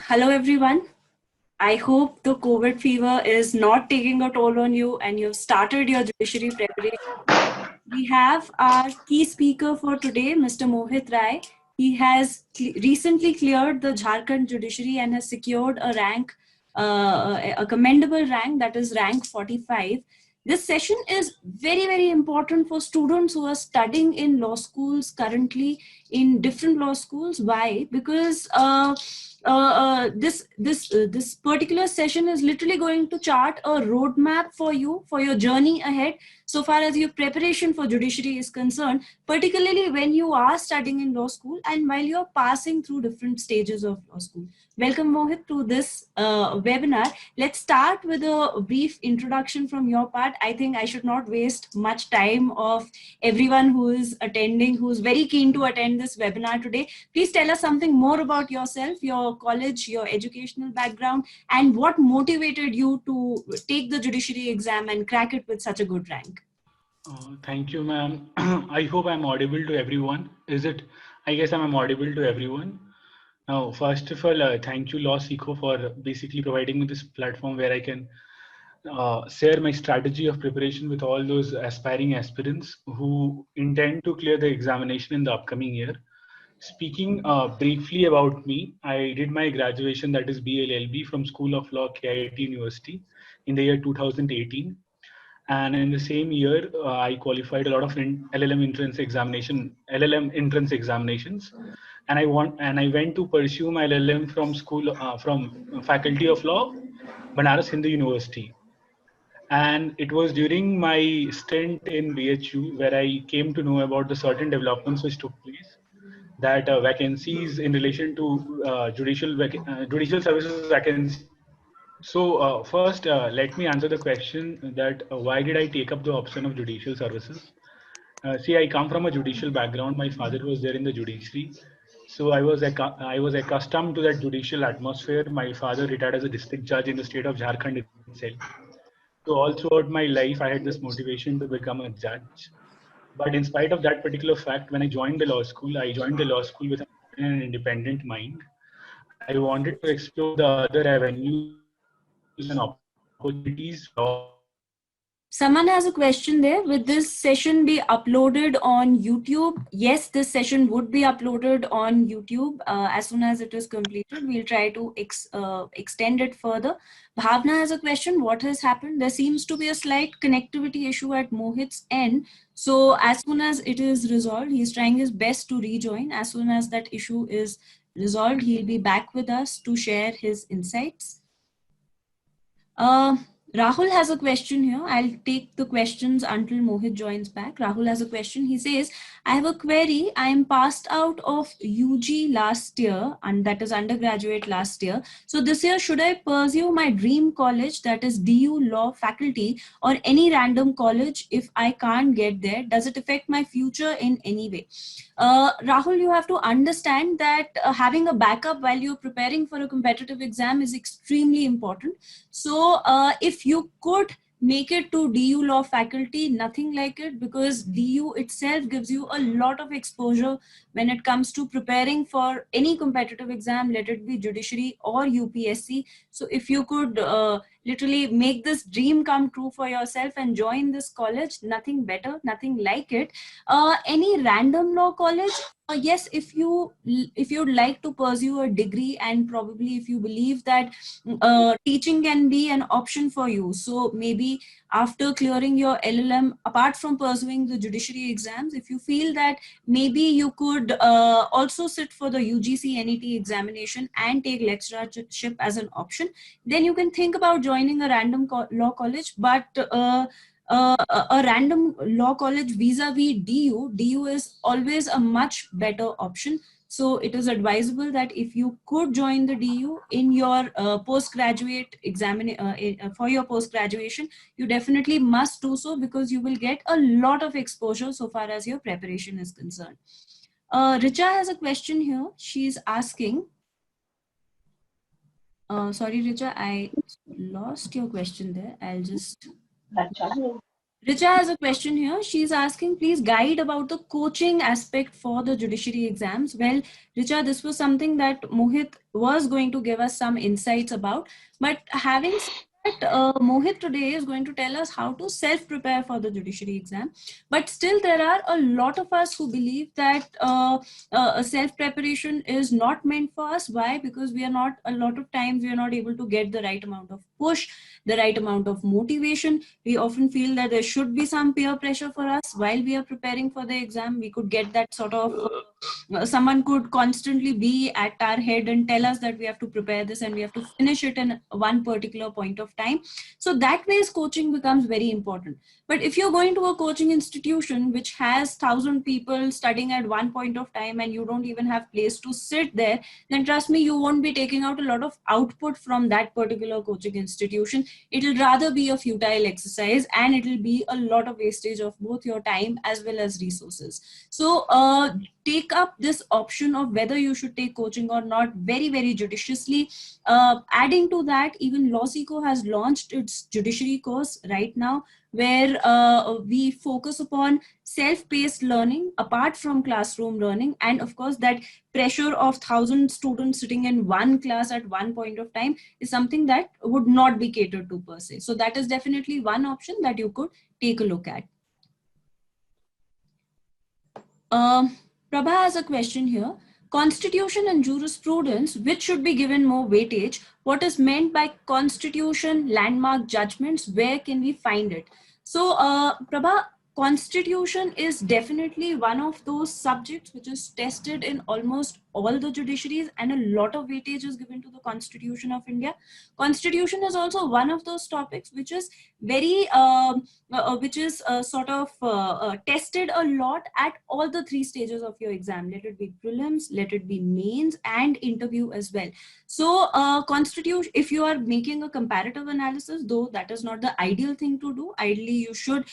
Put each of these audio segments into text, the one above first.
Hello, everyone. I hope the COVID fever is not taking a toll on you and you've started your judiciary preparation. We have our key speaker for today, Mr. Mohit Rai. He has recently cleared the Jharkhand judiciary and has secured a rank, a commendable rank, that is rank 45. This session is very, very important for students who are studying in law schools currently in different law schools. Why? Because this particular session is literally going to chart a roadmap for you for your journey ahead so far as your preparation for judiciary is concerned, particularly when you are studying in law school and while you're passing through different stages of law school. Welcome, Mohit, to this webinar. Let's start with a brief introduction from your part. I think I should not waste much time of everyone who is attending, who's very keen to attend this webinar today. Please tell us something more about yourself, your college, your educational background, and what motivated you to take the judiciary exam and crack it with such a good rank. Thank you, ma'am. I hope I'm audible to everyone. Is it? I guess I'm audible to everyone. Now, first of all, thank you, Law Seco, for basically providing me this platform where I can share my strategy of preparation with all those aspiring aspirants who intend to clear the examination in the upcoming year. Speaking briefly about me, I did my graduation, that is BLLB, from School of Law, KIT University in the year 2018. And in the same year, I qualified a lot of LLM entrance examinations, and I went to pursue my LLM from Faculty of Law, Banaras Hindu University. And it was during my stint in BHU where I came to know about the certain developments which took place, that vacancies in relation to judicial services vacancies. So first, let me answer the question that why did I take up the option of judicial services? See, I come from a judicial background. My father was there in the judiciary. So I was accustomed to that judicial atmosphere. My father retired as a district judge in the state of Jharkhand itself. So all throughout my life, I had this motivation to become a judge. But in spite of that particular fact, when I joined the law school, I joined the law school with an independent mind. I wanted to explore the other avenues and opportunities Someone has a question there. Will this session be uploaded on YouTube? Yes, this session would be uploaded on YouTube as soon as it is completed. We'll try to extend it further. Bhavna has a question. What has happened? There seems to be a slight connectivity issue at Mohit's end. So as soon as it is resolved, he's trying his best to rejoin. As soon as that issue is resolved, he'll be back with us to share his insights. Rahul has a question here. I'll take the questions until Mohit joins back. Rahul has a question. He says, I have a query. I am passed out of UG last year, and that is undergraduate last year. So this year, should I pursue my dream college, that is DU Law Faculty, or any random college if I can't get there? Does it affect my future in any way? Rahul, you have to understand that having a backup while you're preparing for a competitive exam is extremely important. So if you could make it to DU Law Faculty, nothing like it, because DU itself gives you a lot of exposure when it comes to preparing for any competitive exam, let it be judiciary or UPSC. So if you could literally make this dream come true for yourself and join this college, nothing better, nothing like it. Any random law college? Yes, if you'd like to pursue a degree, and probably if you believe that teaching can be an option for you, so maybe after clearing your LLM, apart from pursuing the judiciary exams, if you feel that maybe you could also sit for the UGC NET examination and take lecturership as an option, then you can think about joining a random law college. But a random law college vis-a-vis DU is always a much better option. So it is advisable that if you could join the DU in your postgraduate for your post-graduation, you definitely must do so, because you will get a lot of exposure so far as your preparation is concerned. Richa has a question here. She's asking, sorry, Richa, I lost your question there. I'll just Richa has a question here. She's asking, please guide about the coaching aspect for the judiciary exams. Well, Richa, this was something that Mohit was going to give us some insights about. But having said that, Mohit today is going to tell us how to self-prepare for the judiciary exam. But still, there are a lot of us who believe that self-preparation is not meant for us. Why? Because we are not, a lot of times, we are not able to get the right amount of push, the right amount of motivation. We often feel that there should be some peer pressure for us while we are preparing for the exam. We could get that sort of someone could constantly be at our head and tell us that we have to prepare this and we have to finish it in one particular point of time. So that ways coaching becomes very important. But if you're going to a coaching institution which has 1,000 people studying at one point of time and you don't even have place to sit there, then trust me, you won't be taking out a lot of output from that particular coaching institution. It'll rather be a futile exercise and it'll be a lot of wastage of both your time as well as resources. So take up this option of whether you should take coaching or not very, very judiciously. Adding to that, even LawSeco has launched its judiciary course right now, where we focus upon self-paced learning apart from classroom learning, and of course that pressure of 1,000 students sitting in one class at one point of time is something that would not be catered to per se. So that is definitely one option that you could take a look at. Prabha has a question here. Constitution and jurisprudence, which should be given more weightage? What is meant by constitution, landmark judgments? Where can we find it? So, Prabha, constitution is definitely one of those subjects which is tested in almost all the judiciaries, and a lot of weightage is given to the Constitution of India. Constitution is also one of those topics which is very tested a lot at all the three stages of your exam. Let it be prelims, let it be mains, and interview as well. So constitution, if you are making a comparative analysis, though that is not the ideal thing to do, ideally you should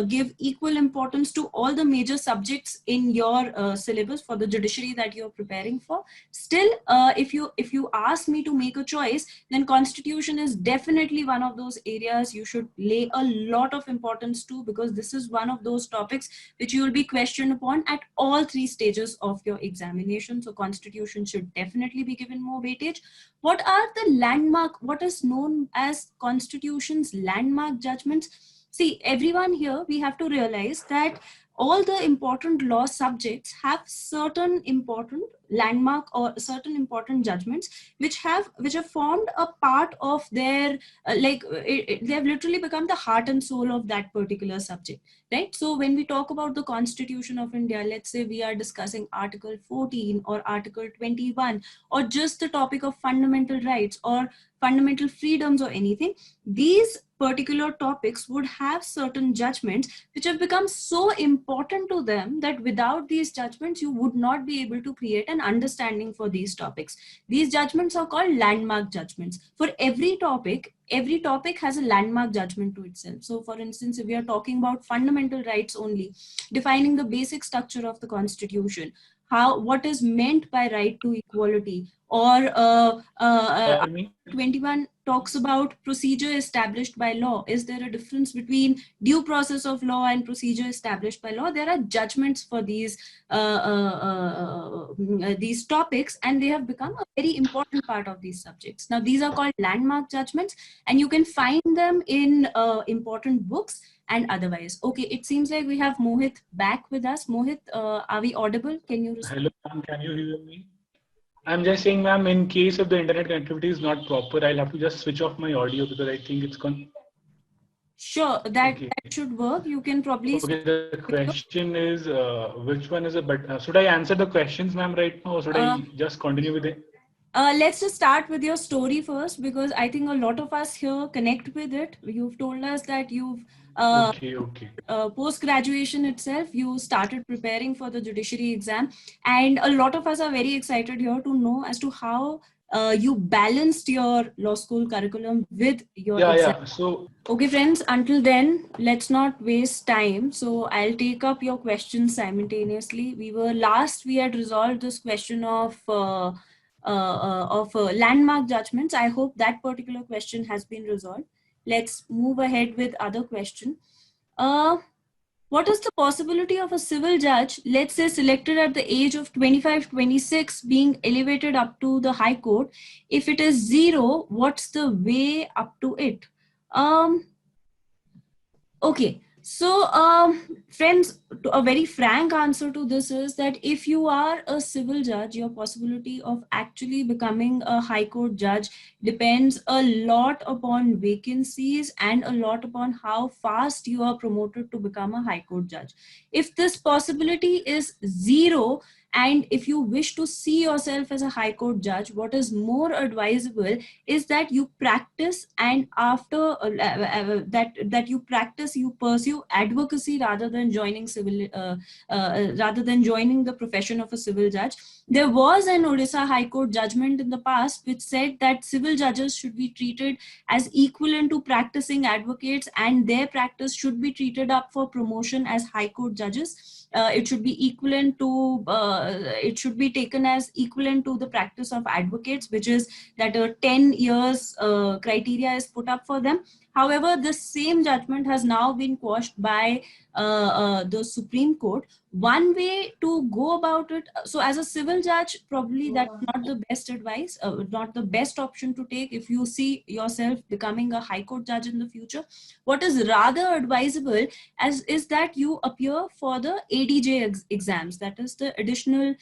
give equal importance to all the major subjects in your syllabus for the judiciary that you're preparing for. Still, if you ask me to make a choice, then constitution is definitely one of those areas you should lay a lot of importance to, because this is one of those topics which you will be questioned upon at all three stages of your examination. So constitution should definitely be given more weightage. What are the landmark, what is known as constitution's landmark judgments? See, everyone here, we have to realize that all the important law subjects have certain important landmark or certain important judgments which have formed a part of their they have literally become the heart and soul of that particular subject, right? So when we talk about the Constitution of India, let's say we are discussing Article 14 or Article 21, or just the topic of fundamental rights or fundamental freedoms or anything, these particular topics would have certain judgments which have become so important to them that without these judgments you would not be able to create an understanding for these topics. These judgments are called landmark judgments. For every topic has a landmark judgment to itself. So for instance, if we are talking about fundamental rights only, defining the basic structure of the Constitution, what is meant by right to equality, or 21 talks about procedure established by law. Is there a difference between due process of law and procedure established by law? There are judgments for these topics, and they have become a very important part of these subjects. Now, these are called landmark judgments, and you can find them in important books and otherwise. Okay, it seems like we have Mohit back with us. Mohit, are we audible? Can you respond? Hello, ma'am, can you hear me? I'm just saying, ma'am, in case if the internet connectivity is not proper, I'll have to just switch off my audio because I think it's Sure, that should work. You can probably. Okay, the question is, which one is it? But should I answer the questions, ma'am, right now, or should I just continue with it? Let's just start with your story first, because I think a lot of us here connect with it. You've told us that you've post-graduation itself, you started preparing for the judiciary exam, and a lot of us are very excited here to know as to how you balanced your law school curriculum with your exam. So okay, friends, until then, let's not waste time. So I'll take up your questions simultaneously. We had resolved this question of landmark judgments. I hope that particular question has been resolved. Let's move ahead with other question. What is the possibility of a civil judge, let's say selected at the age of 25, 26, being elevated up to the High Court? If it is zero, what's the way up to it? Okay, so friends, a very frank answer to this is that if you are a civil judge, your possibility of actually becoming a High Court judge depends a lot upon vacancies and a lot upon how fast you are promoted to become a High Court judge. If this possibility is zero, and if you wish to see yourself as a High Court judge, what is more advisable is that you practice, and after that you practice, you pursue advocacy rather than joining rather than joining the profession of a civil judge. There was an Odisha High Court judgment in the past which said that civil judges should be treated as equivalent to practicing advocates, and their practice should be treated up for promotion as High Court judges. It should be equivalent to it should be taken as equivalent to the practice of advocates, which is that a 10 years criteria is put up for them. However, the same judgment has now been quashed by the Supreme Court. One way to go about it, so as a civil judge, probably that's not the best advice, not the best option to take if you see yourself becoming a High Court judge in the future. What is rather advisable is that you appear for the ADJ exams, that is the additional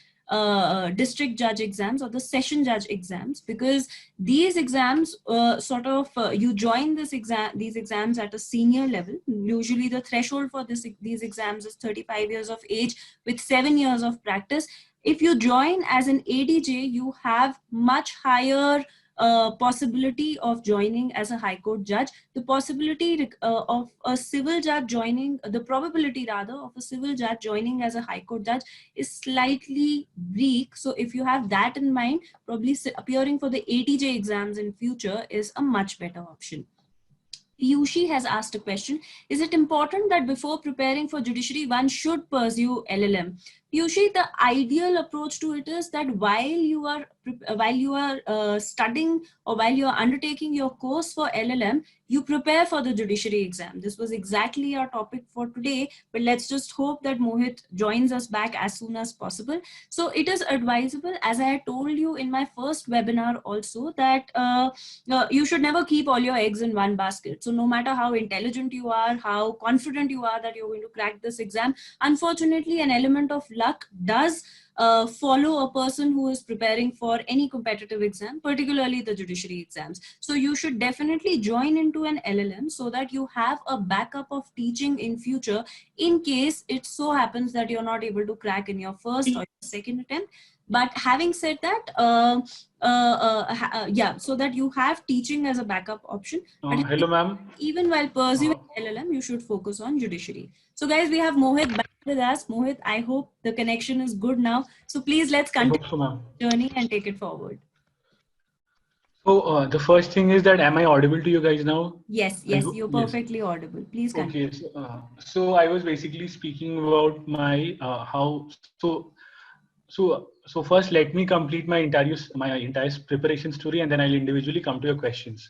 district judge exams or the session judge exams, because these exams you join these exams at a senior level. Usually the threshold for these exams is 35 years of age with 7 years of practice. If you join as an ADJ, you have much higher possibility of joining as a High Court judge. The possibility of a civil judge joining, the probability rather of a civil judge joining as a High Court judge is slightly weak. So if you have that in mind, probably appearing for the ATJ exams in future is a much better option. Piyushi has asked a question. Is it important that before preparing for judiciary, one should pursue LLM? Piyushi, the ideal approach to it is that while you are studying or while you are undertaking your course for LLM, you prepare for the judiciary exam. This was exactly our topic for today, but let's just hope that Mohit joins us back as soon as possible. So it is advisable, as I told you in my first webinar also, that you should never keep all your eggs in one basket. So no matter how intelligent you are, how confident you are that you're going to crack this exam, unfortunately, an element of luck does follow a person who is preparing for any competitive exam, particularly the judiciary exams. So you should definitely join into an LLM so that you have a backup of teaching in future in case it so happens that you're not able to crack in your first or your second attempt. But having said that, so that you have teaching as a backup option. Hello, ma'am. Even while pursuing LLM, you should focus on judiciary. So guys, we have Mohit back with us. Mohit, I hope the connection is good now. So please let's continue the journey and take it forward. So the first thing is that, am I audible to you guys now? Yes, you're perfectly audible. Please continue. Okay, so I was basically speaking about my So first, let me complete my entire preparation story, and then I'll individually come to your questions.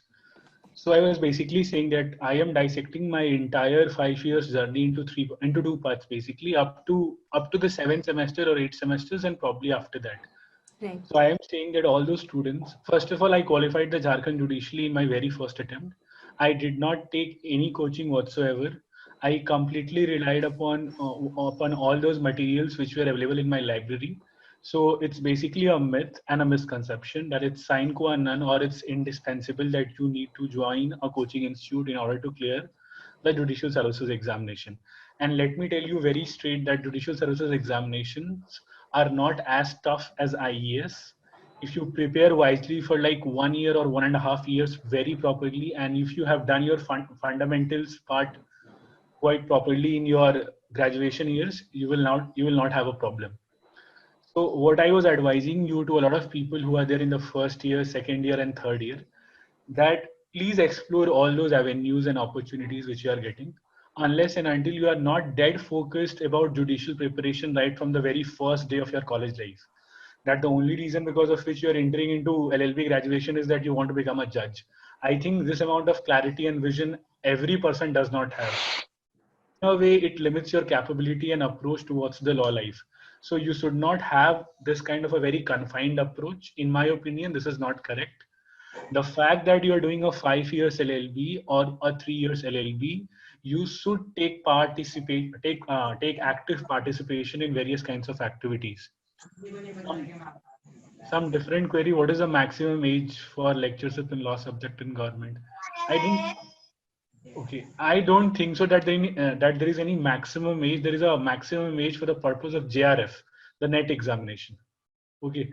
So I was basically saying that I am dissecting my entire 5 years journey into two parts, basically up to the 7th semester or 8 semesters, and probably after that. Right. So I am saying that all those students, first of all, I qualified the Jharkhand judicially in my very first attempt. I did not take any coaching whatsoever. I completely relied upon all those materials which were available in my library. So it's basically a myth and a misconception that it's sine qua non or it's indispensable that you need to join a coaching institute in order to clear the judicial services examination. And let me tell you very straight that judicial services examinations are not as tough as IES. If you prepare wisely for like 1 year or 1.5 years very properly, and if you have done your fundamentals part quite properly in your graduation years, you will not have a problem. So what I was advising you to a lot of people who are there in the first year, second year, and third year, that please explore all those avenues and opportunities which you are getting, unless and until you are not dead focused about judicial preparation right from the very first day of your college life. That the only reason because of which you are entering into LLB graduation is that you want to become a judge. I think this amount of clarity and vision every person does not have. in a way it limits your capability and approach towards the law life. So you should not have this kind of a very confined approach. In my opinion, this is not correct. The fact that you are doing a 5 years LLB or a 3 years LLB, you should take active participation in various kinds of activities. Some, some different query. What is the maximum age for lectureship in law subject in government? I didn't. Okay, I don't think so that that there is any maximum age. There is a maximum age for the purpose of JRF, the NET examination. Okay,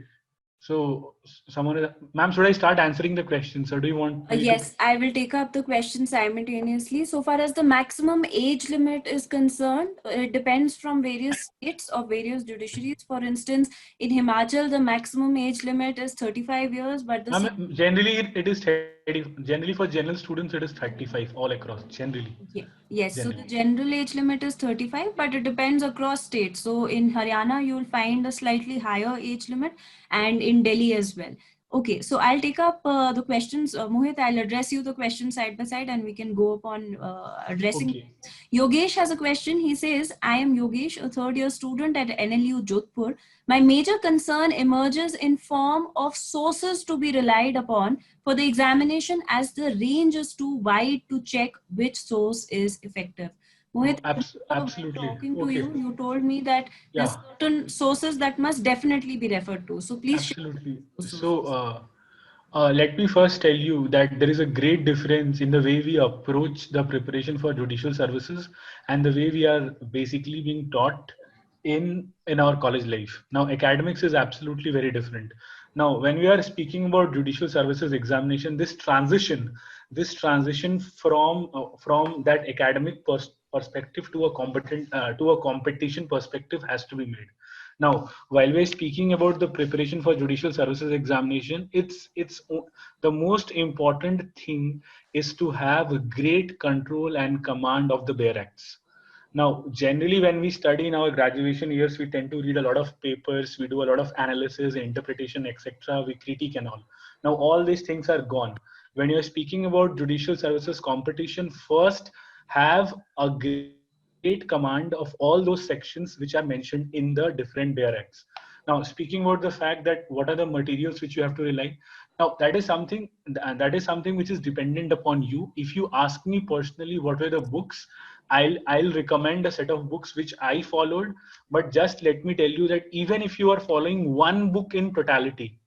so someone, ma'am, should I start answering the questions, or do you want me to? Yes, I will take up the question simultaneously. So far as the maximum age limit is concerned, it depends from various states or various judiciaries. For instance, in Himachal, the maximum age limit is 35 years, but the Generally, it is 30. Generally, for general students, it is 35 all across. Generally, yes, so the generally. general age limit is 35, but it depends across states. So in Haryana, you'll find a slightly higher age limit, and in Delhi as well. Okay, so I'll take up the questions. Mohit, I'll address you the questions side by side and we can go upon addressing. Okay. Yogesh has a question. He says, I am Yogesh, a third year student at NLU Jodhpur. My major concern emerges in form of sources to be relied upon for the examination, as the range is too wide to check which source is effective. Mohit, while Absolutely. talking to Okay. you, you told me that there's Yeah. certain sources that must definitely be referred to. So please share Absolutely. those So, sources. let me first tell you that there is a great difference in the way we approach the preparation for judicial services and the way we are basically being taught in our college life. Now, academics is absolutely very different. Now, when we are speaking about judicial services examination, this transition from that academic perspective to a competent to a competition perspective has to be made. Now, while we're speaking about the preparation for judicial services examination, the most important thing is to have a great control and command of the bare acts. Now, generally, when we study in our graduation years, we tend to read a lot of papers, we do a lot of analysis, interpretation, etc. We critique and all. Now, all these things are gone. When you're speaking about judicial services competition, first have a great command of all those sections which are mentioned in the different bare acts. Now, speaking about the fact that what are the materials which you have to rely, now that is something which is dependent upon you. If you ask me personally, what were the books? I'll recommend a set of books which I followed, but just let me tell you that even if you are following one book in totality,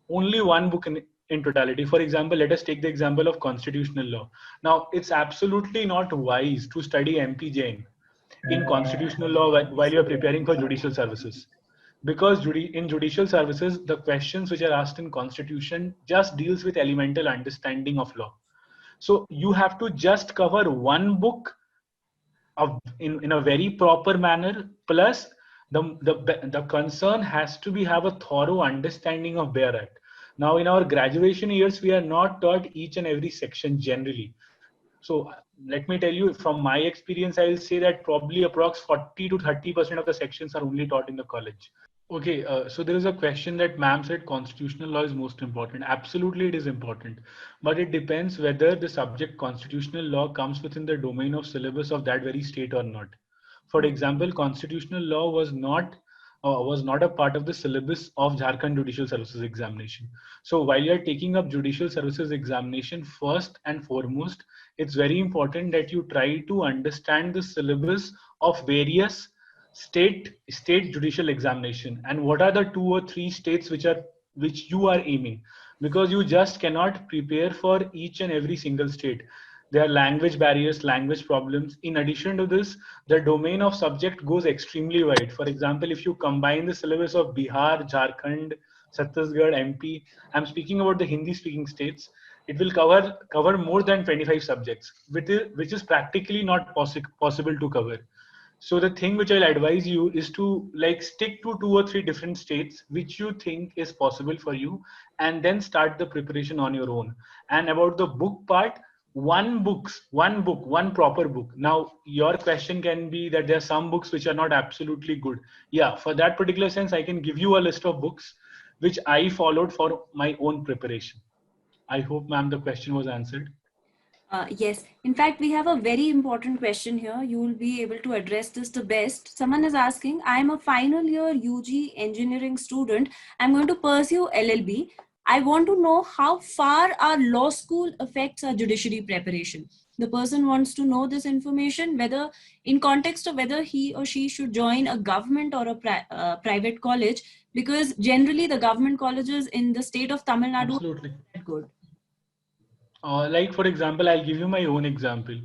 only one book in totality. For example, let us take the example of constitutional law. Now, it's absolutely not wise to study MP Jain in constitutional law while you're preparing for judicial services, because in judicial services the questions which are asked in constitution just deals with elemental understanding of law. So you have to just cover one book in a very proper manner, plus the concern has to be have a thorough understanding of bare act. Now in our graduation years we are not taught each and every section generally. So let me tell you from my experience, I'll say that probably approx 40 to 30% of the sections are only taught in the college. Okay, so there is a question that ma'am said constitutional law is most important. Absolutely, it is important, but it depends whether the subject constitutional law comes within the domain of syllabus of that very state or not. For example, constitutional law was not a part of the syllabus of Jharkhand Judicial Services examination. So while you are taking up judicial services examination, first and foremost, it's very important that you try to understand the syllabus of various state judicial examination, and what are the 2 or 3 states which you are aiming, because you just cannot prepare for each and every single state. There are language barriers, language problems. In addition to this, the domain of subject goes extremely wide. For example, if you combine the syllabus of Bihar, Jharkhand, Chhattisgarh, MP, I'm speaking about the Hindi speaking states, it will cover more than 25 subjects, which is practically not possible to cover. So the thing which I'll advise you is to like stick to 2 or 3 different states which you think is possible for you, and then start the preparation on your own. And about the book part, one proper book. Now your question can be that there are some books which are not absolutely good. Yeah, for that particular sense, I can give you a list of books which I followed for my own preparation. I hope, ma'am, the question was answered. Yes, in fact, we have a very important question here. You will be able to address this the best. Someone is asking, I'm a final year UG engineering student. I'm going to pursue LLB. I want to know how far our law school affects our judiciary preparation. The person wants to know this information, whether in context of whether he or she should join a government or a private college, because generally the government colleges in the state of Tamil Nadu Absolutely. are good. Like for example, I'll give you my own example.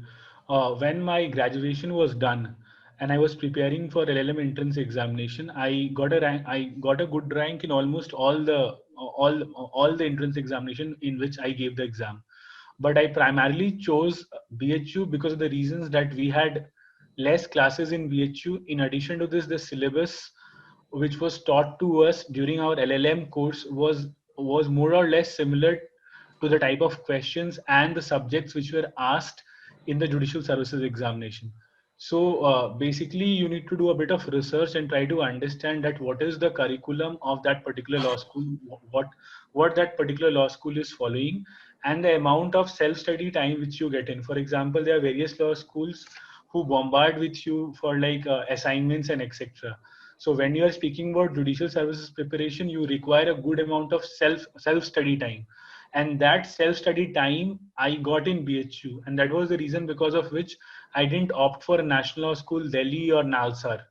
When my graduation was done and I was preparing for LLM entrance examination, I got a rank. I got a good rank in almost all the entrance examination in which I gave the exam. But I primarily chose BHU because of the reasons that we had less classes in BHU. In addition to this, the syllabus which was taught to us during our LLM course was more or less similar to the type of questions and the subjects which were asked in the judicial services examination. So basically, you need to do a bit of research and try to understand that what is the curriculum of that particular law school, what that particular law school is following, and the amount of self-study time which you get in. For example, there are various law schools who bombard with you for like assignments and etc. So when you are speaking about judicial services preparation, you require a good amount of self-study time, and that self-study time I got in BHU, and that was the reason because of which I didn't opt for a national law school, Delhi or Nalsar.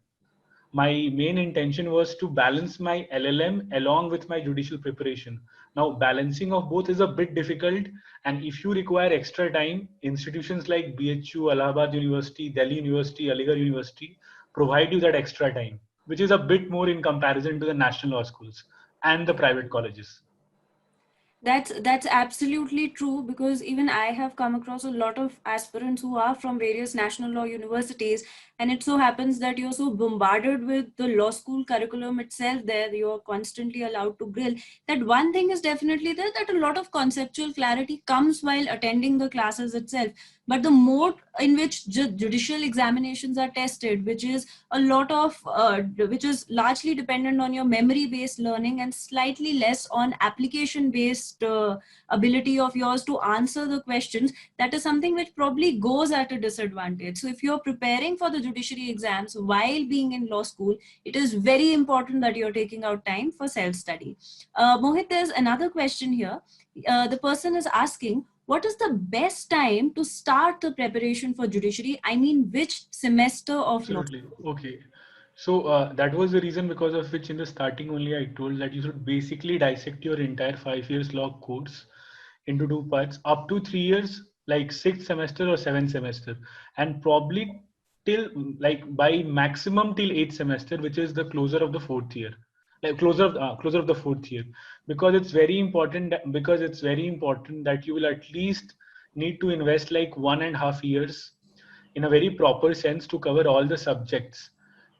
My main intention was to balance my LLM along with my judicial preparation. Now, balancing of both is a bit difficult, and if you require extra time, institutions like BHU, Allahabad University, Delhi University, Aligarh University provide you that extra time, which is a bit more in comparison to the national law schools and the private colleges. That's absolutely true, because even I have come across a lot of aspirants who are from various national law universities, and it so happens that you're so bombarded with the law school curriculum itself there, you're constantly allowed to grill, that one thing is definitely there, that a lot of conceptual clarity comes while attending the classes itself. But the mode in which judicial examinations are tested, which is a lot of which is largely dependent on your memory based learning and slightly less on application based ability of yours to answer the questions, that is something which probably goes at a disadvantage. So if you're preparing for the judiciary exams while being in law school, it is very important that you're taking out time for self study. Mohit, there's another question here. The person is asking, what is the best time to start the preparation for judiciary? I mean, which semester of law? Absolutely. Okay. So that was the reason because of which in the starting only I told that you should basically dissect your entire 5 years law course into two parts, up to 3 years, like sixth semester or seventh semester, and probably till like by maximum till eighth semester, which is the closer of the fourth year, like closer of the fourth year, because it's very important. Because it's very important that you will at least need to invest like 1.5 years in a very proper sense to cover all the subjects.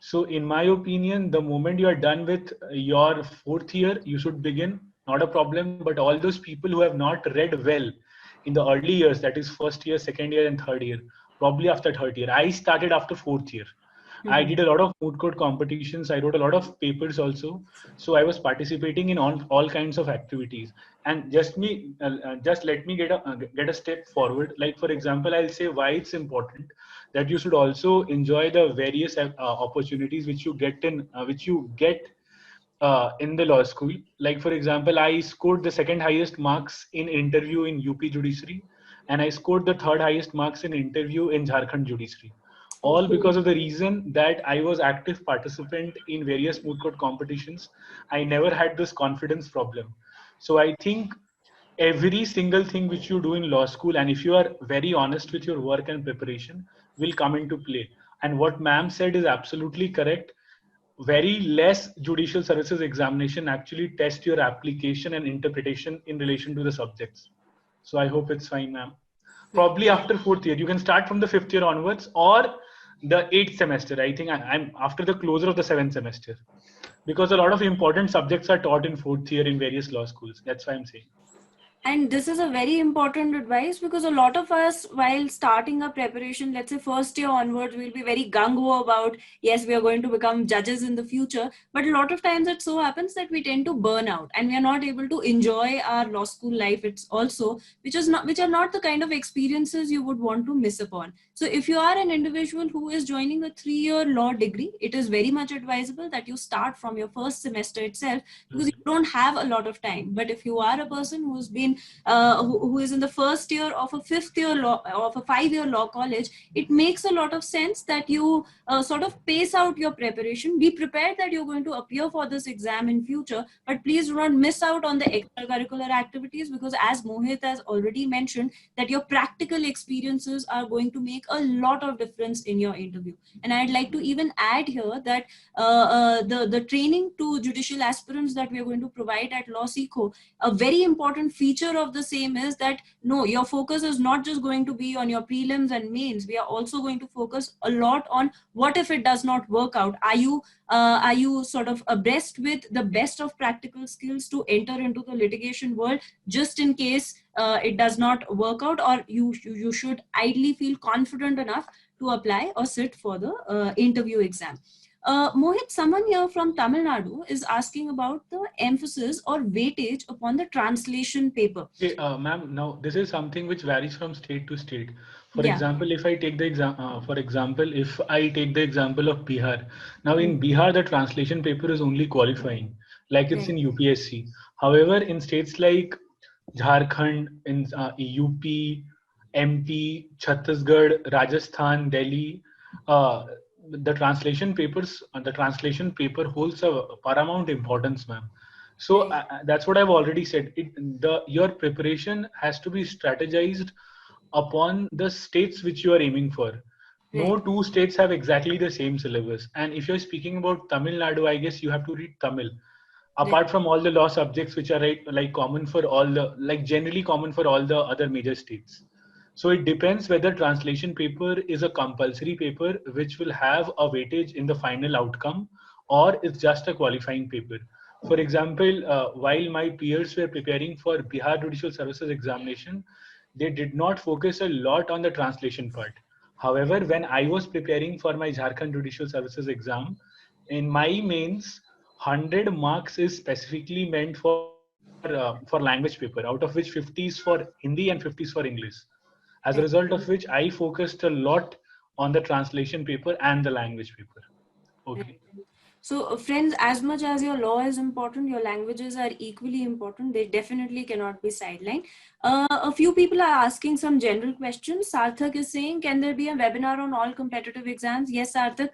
So in my opinion, the moment you are done with your fourth year, you should begin, not a problem. But all those people who have not read well in the early years, that is first year, second year and third year, probably after third year, I started after fourth year. I did a lot of moot court competitions. I wrote a lot of papers also. So I was participating in all kinds of activities. And just let me get a step forward. Like for example, I'll say why it's important that you should also enjoy the various opportunities which you get in the law school. Like for example, I scored the second highest marks in interview in UP Judiciary, and I scored the third highest marks in interview in Jharkhand Judiciary. All because of the reason that I was active participant in various moot court competitions. I never had this confidence problem. So I think every single thing which you do in law school, and if you are very honest with your work and preparation, will come into play. And what ma'am said is absolutely correct. Very less judicial services examination actually test your application and interpretation in relation to the subjects. So I hope it's fine, ma'am. Probably after fourth year, you can start from the fifth year onwards or the eighth semester. I think I'm after the closure of the seventh semester, because a lot of important subjects are taught in fourth year in various law schools. That's why I'm saying. And this is a very important advice, because a lot of us, while starting our preparation, let's say first year onwards, we'll be very gung-ho about, yes, we are going to become judges in the future. But a lot of times it so happens that we tend to burn out and we are not able to enjoy our law school life. It's also, which are not the kind of experiences you would want to miss upon. So if you are an individual who is joining a 3-year law degree, it is very much advisable that you start from your first semester itself, because you don't have a lot of time. But if you are a person who's been who is in the first year of a 5th year law, of a 5-year law college, it makes a lot of sense that you sort of pace out your preparation. Be prepared that you're going to appear for this exam in future, but please do not miss out on the extracurricular activities, because as Mohit has already mentioned, that your practical experiences are going to make a lot of difference in your interview. And I'd like to even add here that the training to judicial aspirants that we are going to provide at Law Seco, a very important feature of the same is that no, your focus is not just going to be on your prelims and mains. We are also going to focus a lot on what if it does not work out. Are you sort of abreast with the best of practical skills to enter into the litigation world, just in case it does not work out, or you should ideally feel confident enough to apply or sit for the interview exam. Mohit, someone here from Tamil Nadu is asking about the emphasis or weightage upon the translation paper. Okay, ma'am, now this is something which varies from state to state. For Yeah. example, if I take the if I take the example of Bihar, now in Bihar, the translation paper is only qualifying, like it's in UPSC. However, in states like Jharkhand, in UP, MP, Chhattisgarh, Rajasthan, Delhi, the translation paper holds a paramount importance, ma'am. So that's what I've already said. Your preparation has to be strategized upon the states which you are aiming for. No two states have exactly the same syllabus. And if you're speaking about Tamil Nadu, I guess you have to read Tamil. Apart from all the law subjects which are generally common for all the other major states. So it depends whether translation paper is a compulsory paper which will have a weightage in the final outcome, or it's just a qualifying paper. For example, while my peers were preparing for Bihar Judicial Services examination, they did not focus a lot on the translation part. However, when I was preparing for my Jharkhand Judicial Services exam, in my mains, 100 marks is specifically meant for language paper, out of which 50 is for Hindi and 50 is for English. As a result of which, I focused a lot on the translation paper and the language paper. Okay. So friends, as much as your law is important, your languages are equally important. They definitely cannot be sidelined. A few people are asking some general questions. Sarthak is saying, can there be a webinar on all competitive exams? Yes, Sarthak,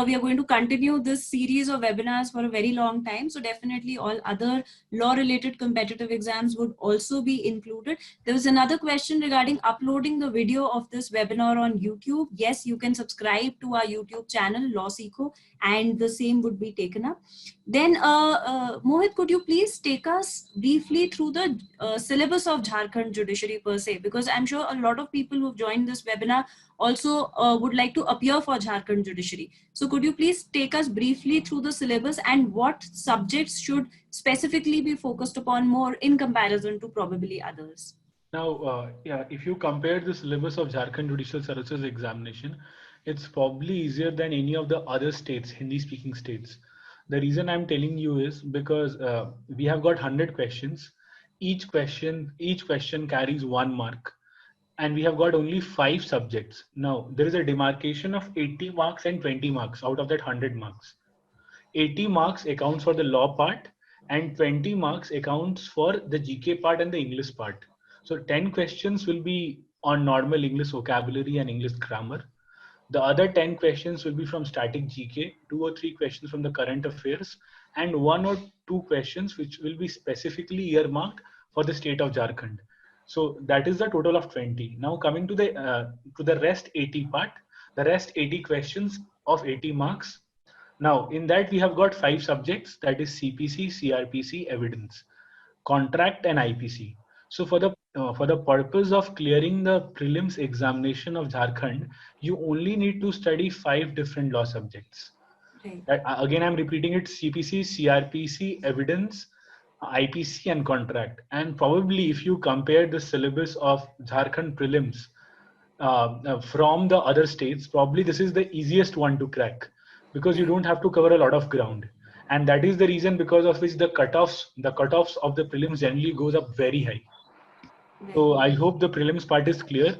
we are going to continue this series of webinars for a very long time. So definitely all other law related competitive exams would also be included. There was another question regarding uploading the video of this webinar on YouTube. Yes, you can subscribe to our YouTube channel, Law Seco, and the same would be taken up. Then Mohit, could you please take us briefly through the syllabus of Jharkhand judiciary per se, because I'm sure a lot of people who've joined this webinar also would like to appear for Jharkhand judiciary. So could you please take us briefly through the syllabus and what subjects should specifically be focused upon more in comparison to probably others? Now, if you compare the syllabus of Jharkhand Judicial Services examination, it's probably easier than any of the other states, Hindi-speaking states. The reason I'm telling you is because we have got 100 questions. Each question carries 1 mark, and we have got only 5 subjects. Now, there is a demarcation of 80 marks and 20 marks out of that 100 marks. 80 marks accounts for the law part, and 20 marks accounts for the GK part and the English part. So 10 questions will be on normal English vocabulary and English grammar. The other 10 questions will be from static GK, 2 or 3 questions from the current affairs, and 1 or 2 questions which will be specifically earmarked for the state of Jharkhand. So that is the total of 20. Now coming to the rest 80 part, the rest 80 questions of 80 marks. Now in that we have got 5 subjects, that is CPC, CRPC, evidence, contract, and IPC. So for the purpose of clearing the prelims examination of Jharkhand, you only need to study 5 different law subjects. Again, I'm repeating it: CPC, CRPC, evidence, IPC and contract. And probably if you compare the syllabus of Jharkhand prelims from the other states, probably this is the easiest one to crack because you don't have to cover a lot of ground. And that is the reason because of which the cutoffs of the prelims generally goes up very high. So I hope the prelims part is clear.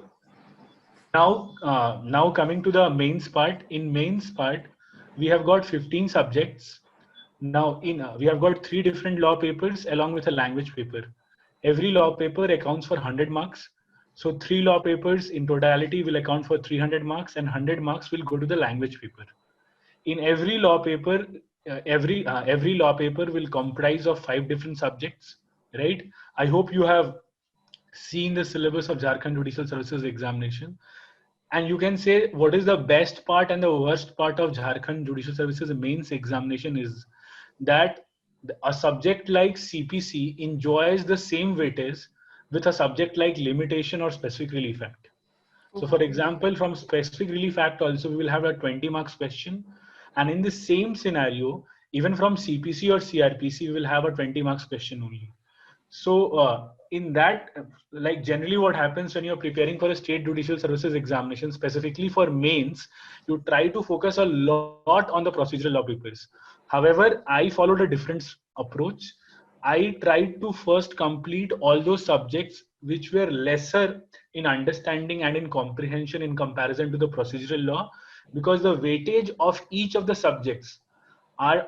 Now coming to the mains part. In mains part, we have got 15 subjects. Now we have got 3 different law papers along with a language paper. Every law paper accounts for 100 marks. So 3 law papers in totality will account for 300 marks, and 100 marks will go to the language paper. In every law paper, every law paper will comprise of 5 different subjects, right? I hope you have seen the syllabus of Jharkhand Judicial Services examination. And you can say what is the best part and the worst part of Jharkhand Judicial Services mains examination is that a subject like CPC enjoys the same weightage with a subject like limitation or specific relief act. So for example, from specific relief act also, we will have a 20 marks question. And in the same scenario, even from CPC or CRPC, we will have a 20 marks question only. So in that, like generally what happens when you're preparing for a state judicial services examination, specifically for mains, you try to focus a lot on the procedural law papers. However, I followed a different approach. I tried to first complete all those subjects which were lesser in understanding and in comprehension in comparison to the procedural law, because the weightage of each of the subjects are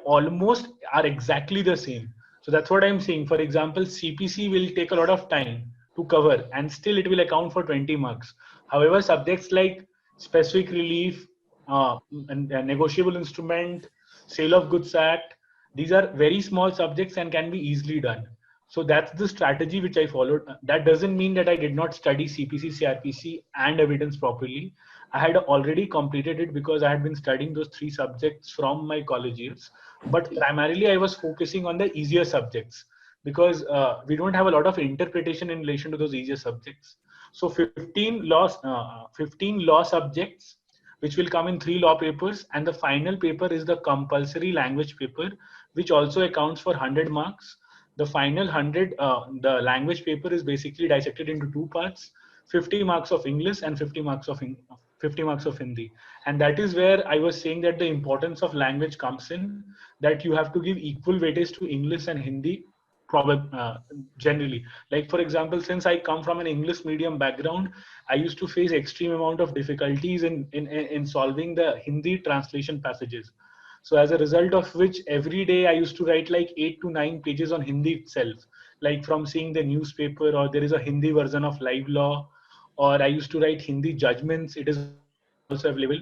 exactly the same. So that's what I'm saying. For example, CPC will take a lot of time to cover and still it will account for 20 marks. However, subjects like specific relief, and negotiable instrument, sale of goods act, these are very small subjects and can be easily done. So that's the strategy which I followed. That doesn't mean that I did not study CPC, CRPC and evidence properly. I had already completed it because I had been studying those 3 subjects from my college years. But primarily I was focusing on the easier subjects because we don't have a lot of interpretation in relation to those easier subjects. So 15 law subjects, which will come in 3 law papers, and the final paper is the compulsory language paper, which also accounts for 100 marks. The final 100, the language paper is basically dissected into 2 parts: 50 marks of English and 50 marks of Hindi. And that is where I was saying that the importance of language comes in, that you have to give equal weightage to English and Hindi, generally. Like for example, since I come from an English medium background, I used to face extreme amount of difficulties in solving the Hindi translation passages. So as a result of which, every day I used to write like 8 to 9 pages on Hindi itself, like from seeing the newspaper, or there is a Hindi version of live law, or I used to write Hindi judgments. It is also available.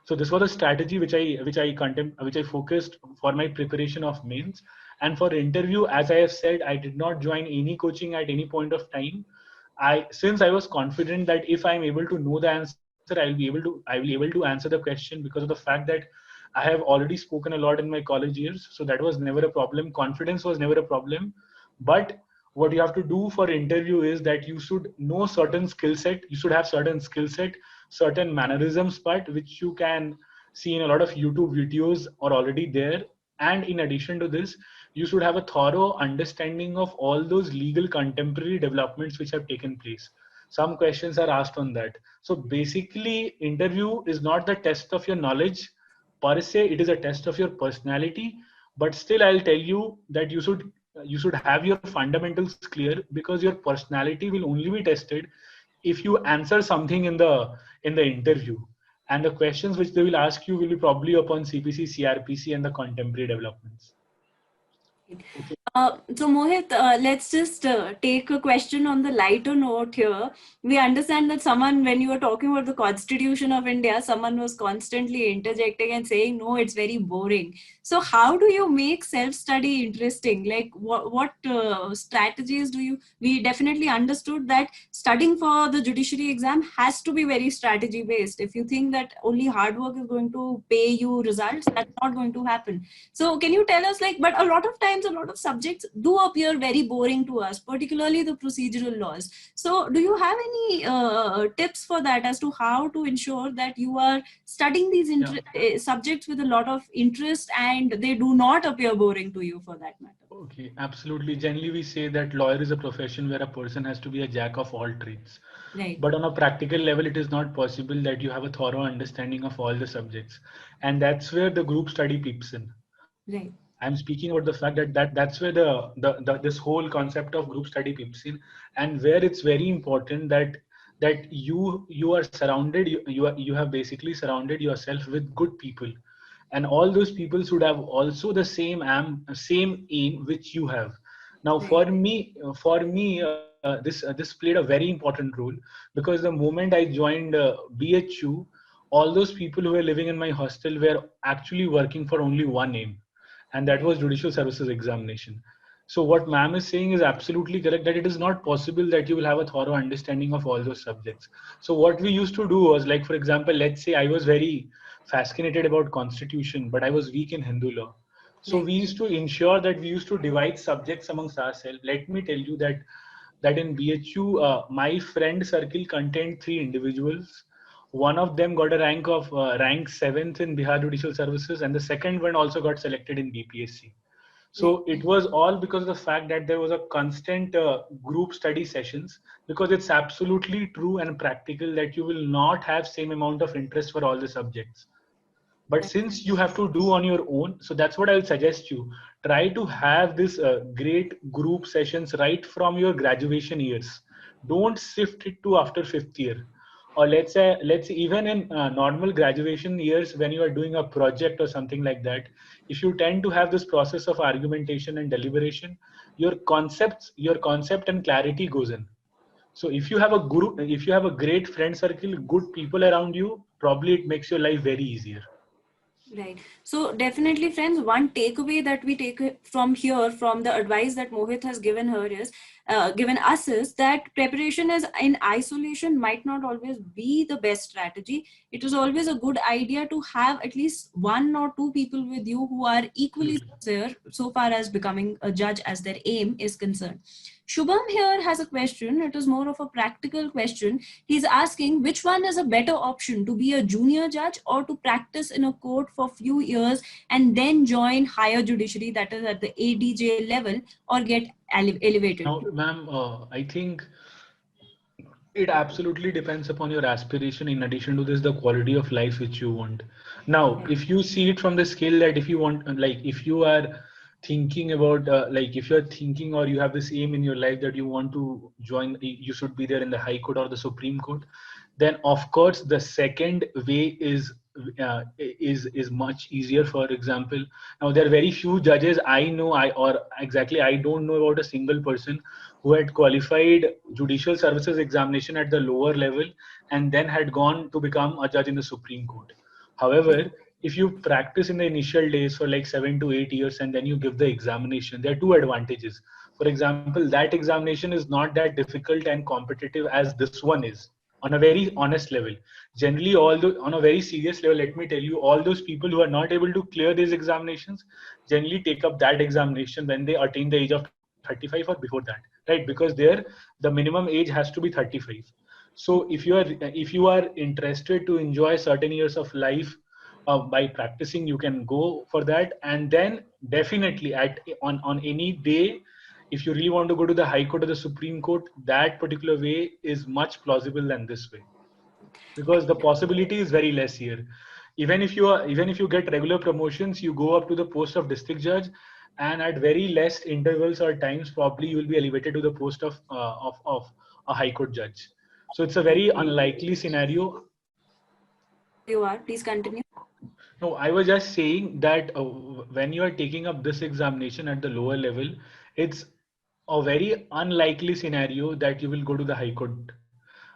So this was a strategy which I focused for my preparation of mains. And for interview, as I have said, I did not join any coaching at any point of time. Since I was confident that if I'm able to know the answer, I will be able to answer the question, because of the fact that I have already spoken a lot in my college years. So that was never a problem. Confidence was never a problem. But what you have to do for interview is that you should know certain skill set. You should have certain skill set, certain mannerisms part, which you can see in a lot of YouTube videos are already there. And in addition to this, you should have a thorough understanding of all those legal contemporary developments which have taken place. Some questions are asked on that. So basically, interview is not the test of your knowledge per se, it is a test of your personality. But still, I'll tell you that you should have your fundamentals clear, because your personality will only be tested if you answer something in the interview. And the questions which they will ask you will be probably upon CPC, CRPC and the contemporary developments. So Mohit, let's just take a question on the lighter note here. We understand that when you were talking about the Constitution of India, someone was constantly interjecting and saying, no, it's very boring. So how do you make self-study interesting? Like what strategies do you, we definitely understood that studying for the judiciary exam has to be very strategy based. If you think that only hard work is going to pay you results, that's not going to happen. So can you tell us, but a lot of times, a lot of subjects do appear very boring to us, particularly the procedural laws. So do you have any tips for that as to how to ensure that you are studying these subjects with a lot of interest and they do not appear boring to you, for that matter? Okay, absolutely. Generally, we say that lawyer is a profession where a person has to be a jack of all trades. Right, But on a practical level, it is not possible that you have a thorough understanding of all the subjects. And that's where the group study peeps in. right, I'm speaking about the fact that's where the this whole concept of group study peeps in, and where it's very important that you are surrounded, you have basically surrounded yourself with good people, and all those people should have also the same aim which you have. Now right, this played a very important role, because the moment I joined BHU, all those people who were living in my hostel were actually working for only one aim, and that right, was judicial services examination. So what ma'am is saying is absolutely correct, that it is not possible that you will have a thorough understanding of all those subjects. So what we used to do was, like, for example, let's say I was very fascinated about constitution, but I was weak in Hindu law. So right, we used to ensure that we used to divide subjects amongst ourselves. Let me tell you that in BHU, my friend circle contained three individuals. One of them got a rank seventh in Bihar Judicial Services, and the second one also got selected in BPSC. right. So it was all because of the fact that there was a constant group study sessions, because it's absolutely true and practical that you will not have same amount of interest for all the subjects. But Right. since you have to do on your own, so that's what I would suggest you try to have this great group sessions right from your graduation years. Don't shift it to after fifth year, or let's say even in normal graduation years, when you are doing a project or something like that. If you tend to have this process of argumentation and deliberation, your concept and clarity goes in. So if you have a great friend circle, good people around you, probably it makes your life very easier. Right. So definitely, friends, one takeaway that we take from here, from the advice that Mohit has given her is, given us, is that preparation is in isolation might not always be the best strategy. It is always a good idea to have at least one or two people with you who are equally Absolutely. sincere so far as becoming a judge as their aim is concerned. Shubham here has a question. It is more of a practical question. He's asking which one is a better option, to be a junior judge or to practice in a court for few years and then join higher judiciary, that is at the ADJ level, or get elevated. Now, ma'am, I think it absolutely depends upon your aspiration. In addition to this, the quality of life which you want. Now, if you see it from the scale that if you want, like, if you are thinking about, like, if you're thinking or you have this aim in your life that you want to join, you should be there in the High Court or the Supreme Court, then of course the second way is much easier. For example, now there are very few judges I know, I don't know about a single person who had qualified judicial services examination at the lower level and then had gone to become a judge in the Supreme Court. However, if you practice in the initial days for like 7 to 8 years and then you give the examination, there are two advantages. For example, that examination is not that difficult and competitive as this one is, on a very honest level. Generally, on a very serious level, let me tell you, all those people who are not able to clear these examinations generally take up that examination when they attain the age of 35 or before that, right? Because there the minimum age has to be 35. So if you are interested to enjoy certain years of life by practicing, you can go for that. And then definitely on any day, if you really want to go to the High Court or the Supreme Court, that particular way is much plausible than this way, because the possibility is very less here. Even if you get regular promotions, you go up to the post of district judge, and at very less intervals or times, probably you will be elevated to the post of a High Court judge. So it's a very unlikely scenario. There you are. Please continue. No, I was just saying that when you are taking up this examination at the lower level, it's a very unlikely scenario that you will go to the High Court.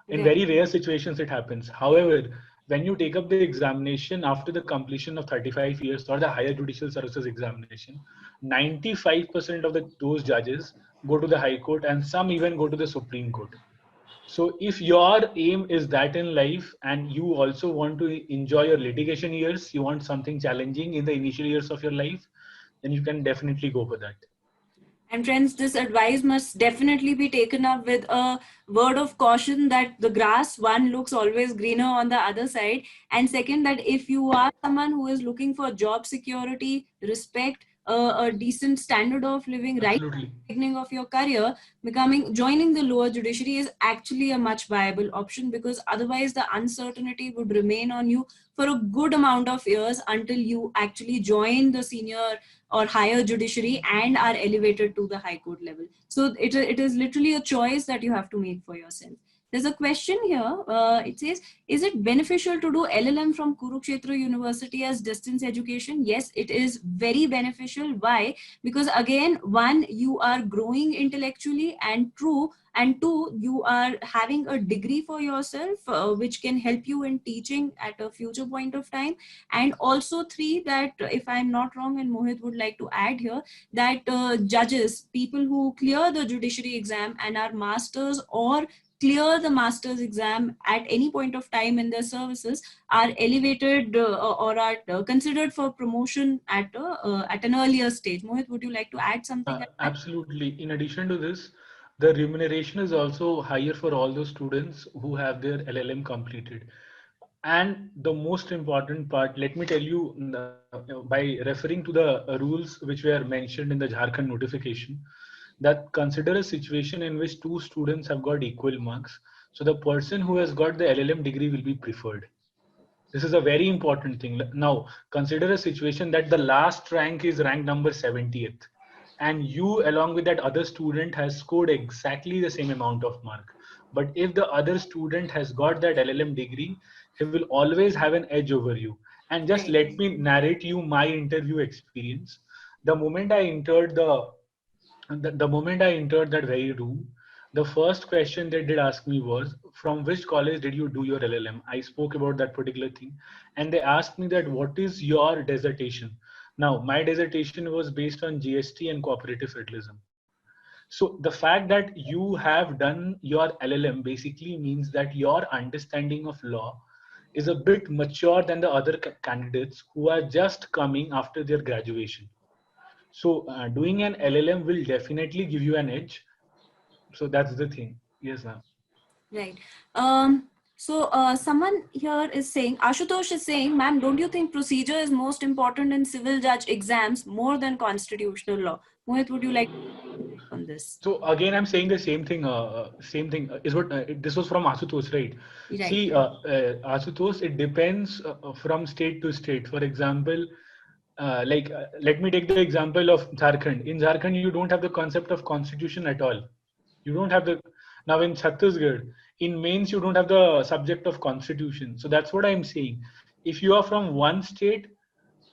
In Right. very rare situations, it happens. However, when you take up the examination after the completion of 35 years or the higher judicial services examination, 95% of those judges go to the High Court, and some even go to the Supreme Court. So if your aim is that in life, and you also want to enjoy your litigation years, you want something challenging in the initial years of your life, then you can definitely go for that. And friends, this advice must definitely be taken up with a word of caution that the grass, one, looks always greener on the other side. And second, that if you are someone who is looking for job security, respect, a decent standard of living right at Absolutely. the beginning of your career, joining the lower judiciary is actually a much viable option, because otherwise the uncertainty would remain on you for a good amount of years until you actually join the senior or higher judiciary and are elevated to the high court level. So it is literally a choice that you have to make for yourself. There's a question here. It says, is it beneficial to do LLM from Kurukshetra University as distance education? Yes, it is very beneficial. Why? Because again, one, you are growing intellectually, and two, you are having a degree for yourself, which can help you in teaching at a future point of time. And also three, that if I'm not wrong, and Mohit would like to add here, that judges, people who clear the judiciary exam and are masters or clear the master's exam at any point of time in their services, are elevated or are considered for promotion at an earlier stage. Mohit, would you like to add something at that? Absolutely. In addition to this, the remuneration is also higher for all those students who have their LLM completed. And the most important part, let me tell you, by referring to the rules which were mentioned in the Jharkhand notification, that consider a situation in which two students have got equal marks. So the person who has got the LLM degree will be preferred. This is a very important thing. Now, consider a situation that the last rank is rank number 70th, and you, along with that other student, has scored exactly the same amount of mark. But if the other student has got that LLM degree, he will always have an edge over you. And just Right. let me narrate you my interview experience. The moment I entered the moment I entered that very room, the first question they did ask me was, from which college did you do your LLM? I spoke about that particular thing. And they asked me that, what is your dissertation? Now, my dissertation was based on GST and cooperative federalism. So the fact that you have done your LLM basically means that your understanding of law is a bit mature than the other candidates who are just coming after their graduation. So doing an LLM will definitely give you an edge. So that's the thing. Yes, ma'am. Right. So someone here is saying, Ashutosh is saying, ma'am, don't you think procedure is most important in civil judge exams more than constitutional law? Mohit, would you like to take on this? So again, I'm saying the same thing. Same thing is what this was from Asutosh, right? Right. See, Asutosh, it depends from state to state. For example, let me take the example of Jharkhand. In Jharkhand, you don't have the concept of constitution at all. You don't have the now in Chhattisgarh, in mains you don't have the subject of constitution. So that's what I'm saying. If you are from one state,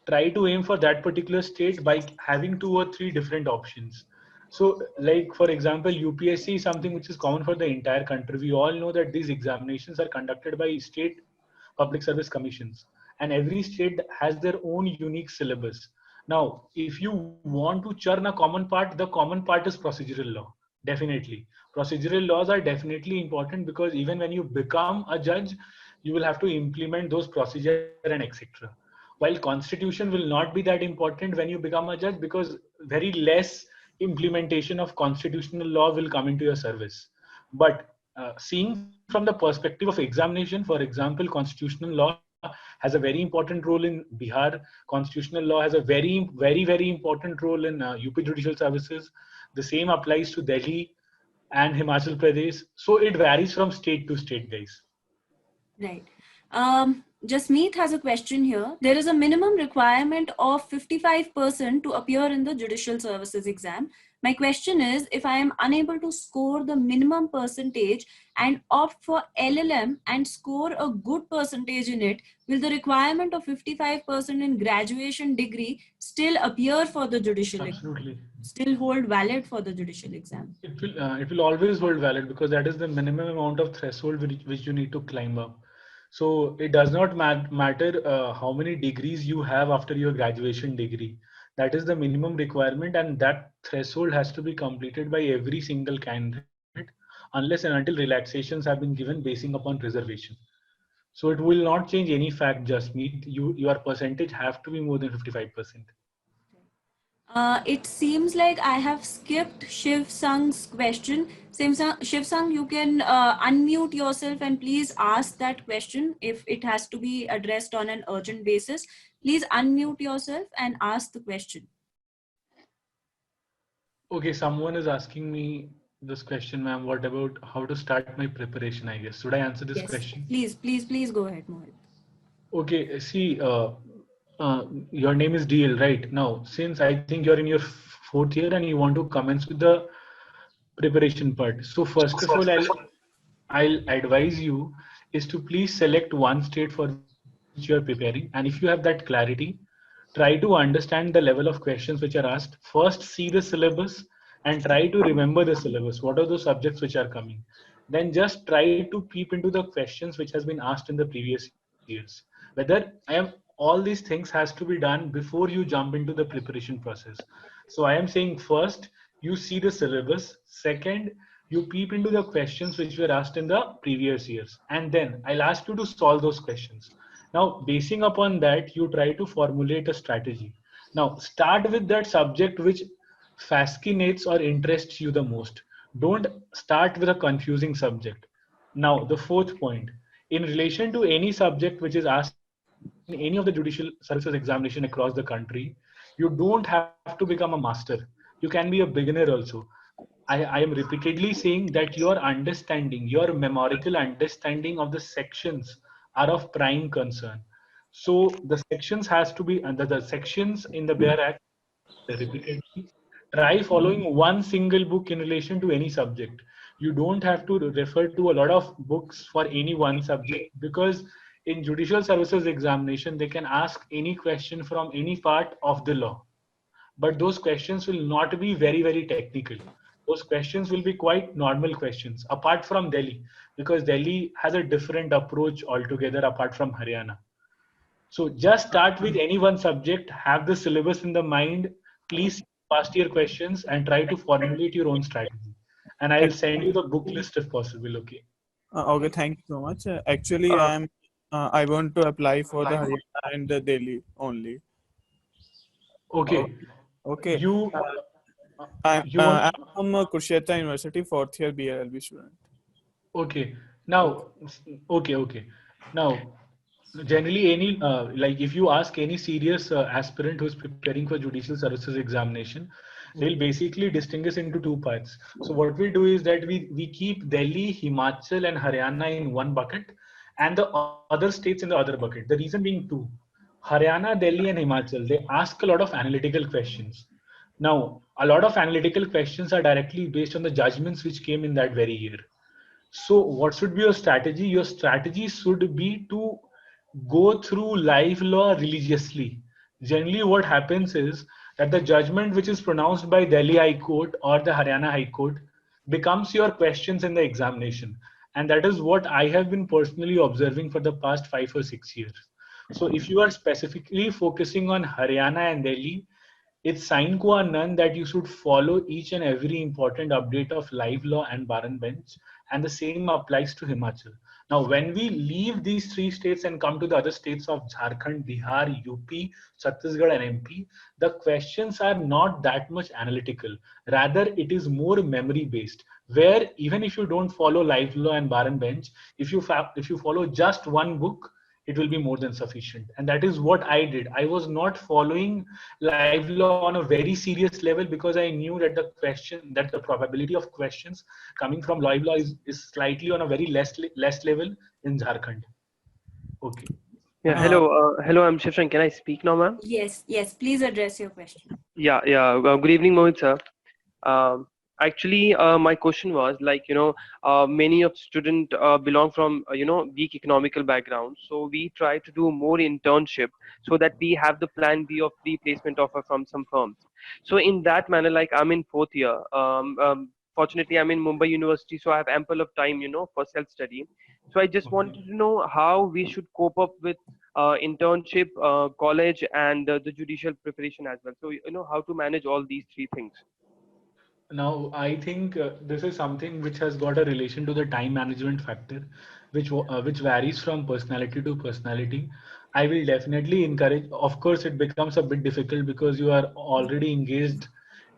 try to aim for that particular state by having two or three different options. So, like for example, UPSC is something which is common for the entire country. We all know that these examinations are conducted by state public service commissions, and every state has their own unique syllabus. Now, if you want to churn a common part, the common part is procedural law. Definitely, procedural laws are definitely important, because even when you become a judge, you will have to implement those procedure and etc. While constitution will not be that important when you become a judge, because very less implementation of constitutional law will come into your service. But seeing from the perspective of examination, for example, constitutional law has a very important role in Bihar. Constitutional law has a very important role in UP Judicial Services. The same applies to Delhi and Himachal Pradesh. So it varies from state to state, guys. Right. Jasmeet has a question here. There is a minimum requirement of 55% to appear in the judicial services exam. My question is, if I am unable to score the minimum percentage and opt for LLM and score a good percentage in it, will the requirement of 55% in graduation degree still appear for the judicial exam? Absolutely. Still hold valid for the judicial exam? It will always hold valid, because that is the minimum amount of threshold which you need to climb up. So it does not matter how many degrees you have after your graduation degree. That is the minimum requirement, and that threshold has to be completed by every single candidate, unless and until relaxations have been given basing upon reservation. So it will not change any fact. Just meet your percentage have to be more than 55%. It seems like I have skipped Shiv Sang's question. Shiv Sang, you can unmute yourself and please ask that question if it has to be addressed on an urgent basis. Please unmute yourself and ask the question. Okay, someone is asking me this question, ma'am. What about how to start my preparation? I guess. Should I answer this Yes, question? please go ahead, Mohit. Okay, see, your name is DL, right? Now, since I think you're in your fourth year and you want to commence with the preparation part. So first of all, I'll advise you is to please select one state for which you are preparing, and if you have that clarity, try to understand the level of questions which are asked. First, see the syllabus and try to remember the syllabus. What are those subjects which are coming? Then just try to peep into the questions which has been asked in the previous years. Whether all these things has to be done before you jump into the preparation process. So I am saying first, you see the syllabus. Second, you peep into the questions which were asked in the previous years, and then I'll ask you to solve those questions. Now, basing upon that, you try to formulate a strategy. Now, start with that subject which fascinates or interests you the most. Don't start with a confusing subject. Now, the fourth point, in relation to any subject which is asked in any of the judicial services examination across the country, you don't have to become a master. You can be a beginner also. I am repeatedly saying that your understanding, your memorical understanding of the sections are of prime concern. So the sections has to be under the sections in the Bare Act repeatedly. Try following one single book in relation to any subject. You don't have to refer to a lot of books for any one subject, because in judicial services examination they can ask any question from any part of the law, but those questions will not be very technical. Those questions will be quite normal questions apart from Delhi, because Delhi has a different approach altogether apart from Haryana. So just start with any one subject, have the syllabus in the mind, please past year questions and try to formulate your own strategy. And I'll send you the book list if possible. Okay. Okay, thank you so much. Actually, I want to apply for the Haryana and the Delhi only. Okay. Okay. You you want I'm from Kurukshetra University, fourth year BLLB student. okay. Now okay. Now generally any like if you ask any serious aspirant who's preparing for judicial services examination, they'll basically distinguish into two parts. So what we do is that we keep Delhi, Himachal and Haryana in one bucket and the other states in the other bucket. The reason being two: Haryana, Delhi and Himachal, they ask a lot of analytical questions. Now a lot of analytical questions are directly based on the judgments which came in that very year. So, what should be your strategy? Your strategy should be to go through live law religiously. Generally, what happens is that the judgment which is pronounced by Delhi High Court or the Haryana High Court becomes your questions in the examination. And that is what I have been personally observing for the past 5 or 6 years. So, if you are specifically focusing on Haryana and Delhi, it's sine qua non that you should follow each and every important update of live law and bar and bench, and the same applies to Himachal. Now, when we leave these three states and come to the other states of Jharkhand, Bihar, UP, Chhattisgarh, and MP, the questions are not that much analytical. Rather, it is more memory based, where even if you don't follow live law and bar and bench, if you follow just one book, it will be more than sufficient. And that is what I did. I was not following live law on a very serious level because I knew that the probability of questions coming from live law is slightly on a very less level in Jharkhand. Okay. Yeah, hello, I'm Shivshan. Can I speak now, ma'am? Yes, please address your question. Yeah. Good evening, Mohit sir. Actually, my question was like, many of student belong from, weak economical background. So we try to do more internship so that we have the plan B of pre-placement offer from some firms. So in that manner, like I'm in fourth year. Fortunately, I'm in Mumbai University, so I have ample of time, for self-study. So I just wanted to know how we should cope up with internship, college, and the judicial preparation as well. So, how to manage all these three things. Now, I think this is something which has got a relation to the time management factor, which varies from personality to personality. I will definitely encourage. Of course, it becomes a bit difficult because you are already engaged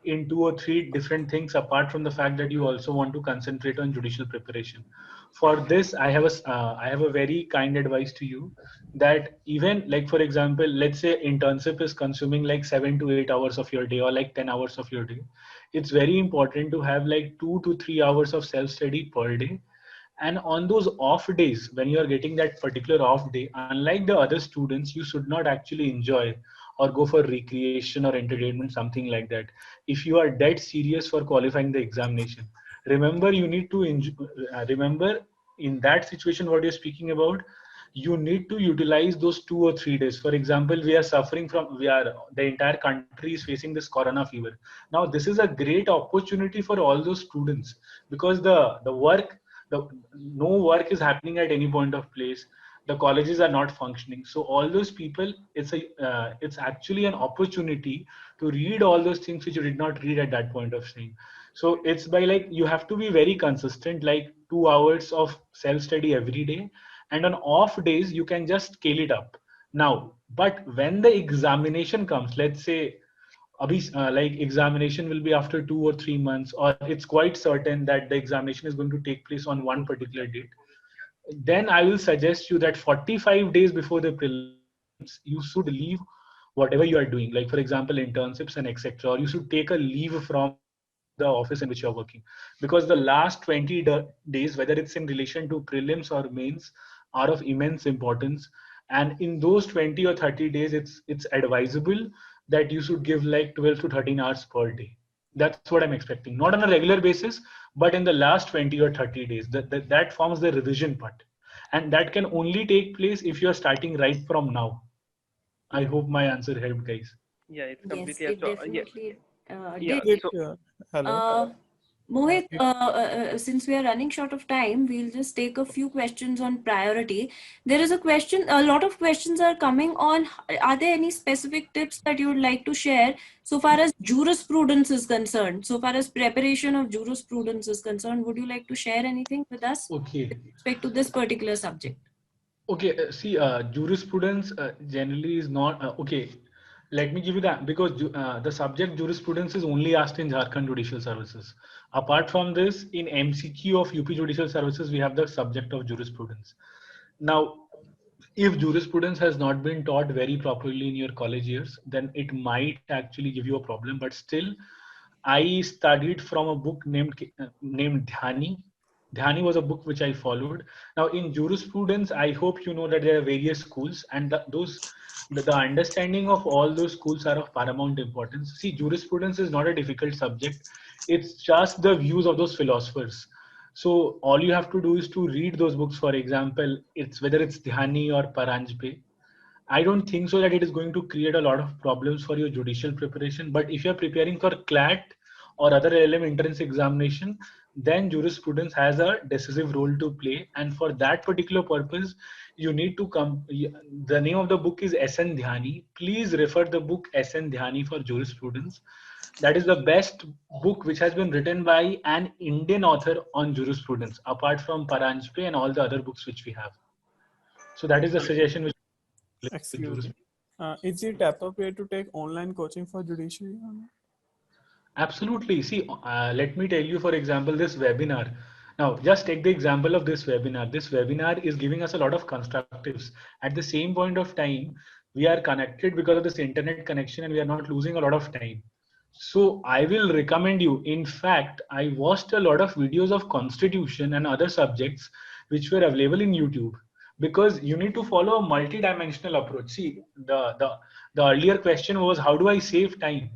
in 2 or 3 different things apart from the fact that you also want to concentrate on judicial preparation. For this, I have a very kind advice to you, that even like for example, let's say internship is consuming like 7 to 8 hours of your day or like 10 hours of your day. it's very important to have like 2 to 3 hours of self-study per day. And on those off days, when you are getting that particular off day, unlike the other students, you should not actually enjoy or go for recreation or entertainment, something like that. If you are dead serious for qualifying the examination, remember you need to remember in that situation what you're speaking about, you need to utilize those 2 or 3 days. For example, the entire country is facing this corona fever. Now this is a great opportunity for all those students, because the no work is happening at any point of place, the colleges are not functioning, so all those people, it's actually an opportunity to read all those things which you did not read at that point of time. So it's by like you have to be very consistent, like 2 hours of self study every day, and on off days you can just scale it up. Now but when the examination comes, let's say like examination will be after 2 or 3 months, or it's quite certain that the examination is going to take place on one particular date, then I will suggest you that 45 days before the prelims, you should leave whatever you are doing, like for example, internships and etc. Or you should take a leave from the office in which you are working, because the last 20 days, whether it's in relation to prelims or mains, are of immense importance. And in those 20 or 30 days, it's advisable that you should give like 12 to 13 hours per day. That's what I'm expecting, not on a regular basis, but in the last 20 or 30 days. That forms the revision part, and that can only take place if you're starting right from now. I hope my answer helped, guys. Yeah, it's Yes, completely it so yeah, definitely yeah. did. It, So hello. Mohit, It, since we are running short of time, we'll just take a few questions on priority. There is a lot of questions are coming on. Are there any specific tips that you would like to share so far as jurisprudence is concerned? So far as preparation of jurisprudence is concerned, would you like to share anything with us Okay. with respect to this particular subject? Okay, see, jurisprudence generally is not okay. Let me give you that, because the subject jurisprudence is only asked in Jharkhand Judicial Services. Apart from this, in MCQ of UP Judicial Services, we have the subject of jurisprudence. Now, if jurisprudence has not been taught very properly in your college years, then it might actually give you a problem. But still, I studied from a book named Dhyani. Dhyani was a book which I followed. Now, in jurisprudence, I hope you know that there are various schools, and the understanding of all those schools are of paramount importance. See, jurisprudence is not a difficult subject. It's just the views of those philosophers. So all you have to do is to read those books. For example, it's whether it's Dhyani or Paranjpe. I don't think so that it is going to create a lot of problems for your judicial preparation. But if you're preparing for CLAT or other LM entrance examination, then jurisprudence has a decisive role to play. And for that particular purpose, you need to come. The name of the book is SN Dhyani. Please refer the book SN Dhyani for jurisprudence. That is the best book which has been written by an Indian author on jurisprudence, apart from Paranjpe and all the other books which we have. So that is the suggestion which excuse me. Is it appropriate to take online coaching for judiciary? Absolutely. See, let me tell you, for example, this webinar. Now, just take the example of this webinar. This webinar is giving us a lot of constructives. At the same point of time, we are connected because of this internet connection, and we are not losing a lot of time. So I will recommend you. In fact, I watched a lot of videos of constitution and other subjects which were available in YouTube, because you need to follow a multi-dimensional approach. See, the earlier question was, how do I save time?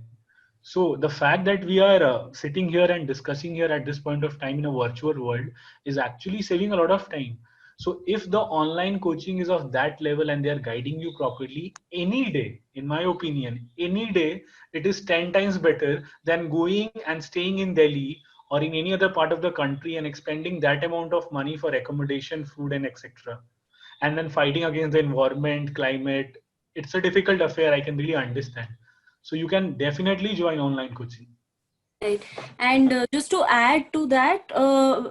So the fact that we are sitting here and discussing here at this point of time in a virtual world is actually saving a lot of time. So if the online coaching is of that level and they are guiding you properly, any day, in my opinion, any day, it is 10 times better than going and staying in Delhi or in any other part of the country and expending that amount of money for accommodation, food, and etc. And then fighting against the environment, climate. It's a difficult affair. I can really understand. So you can definitely join online coaching. Right. And just to add to that,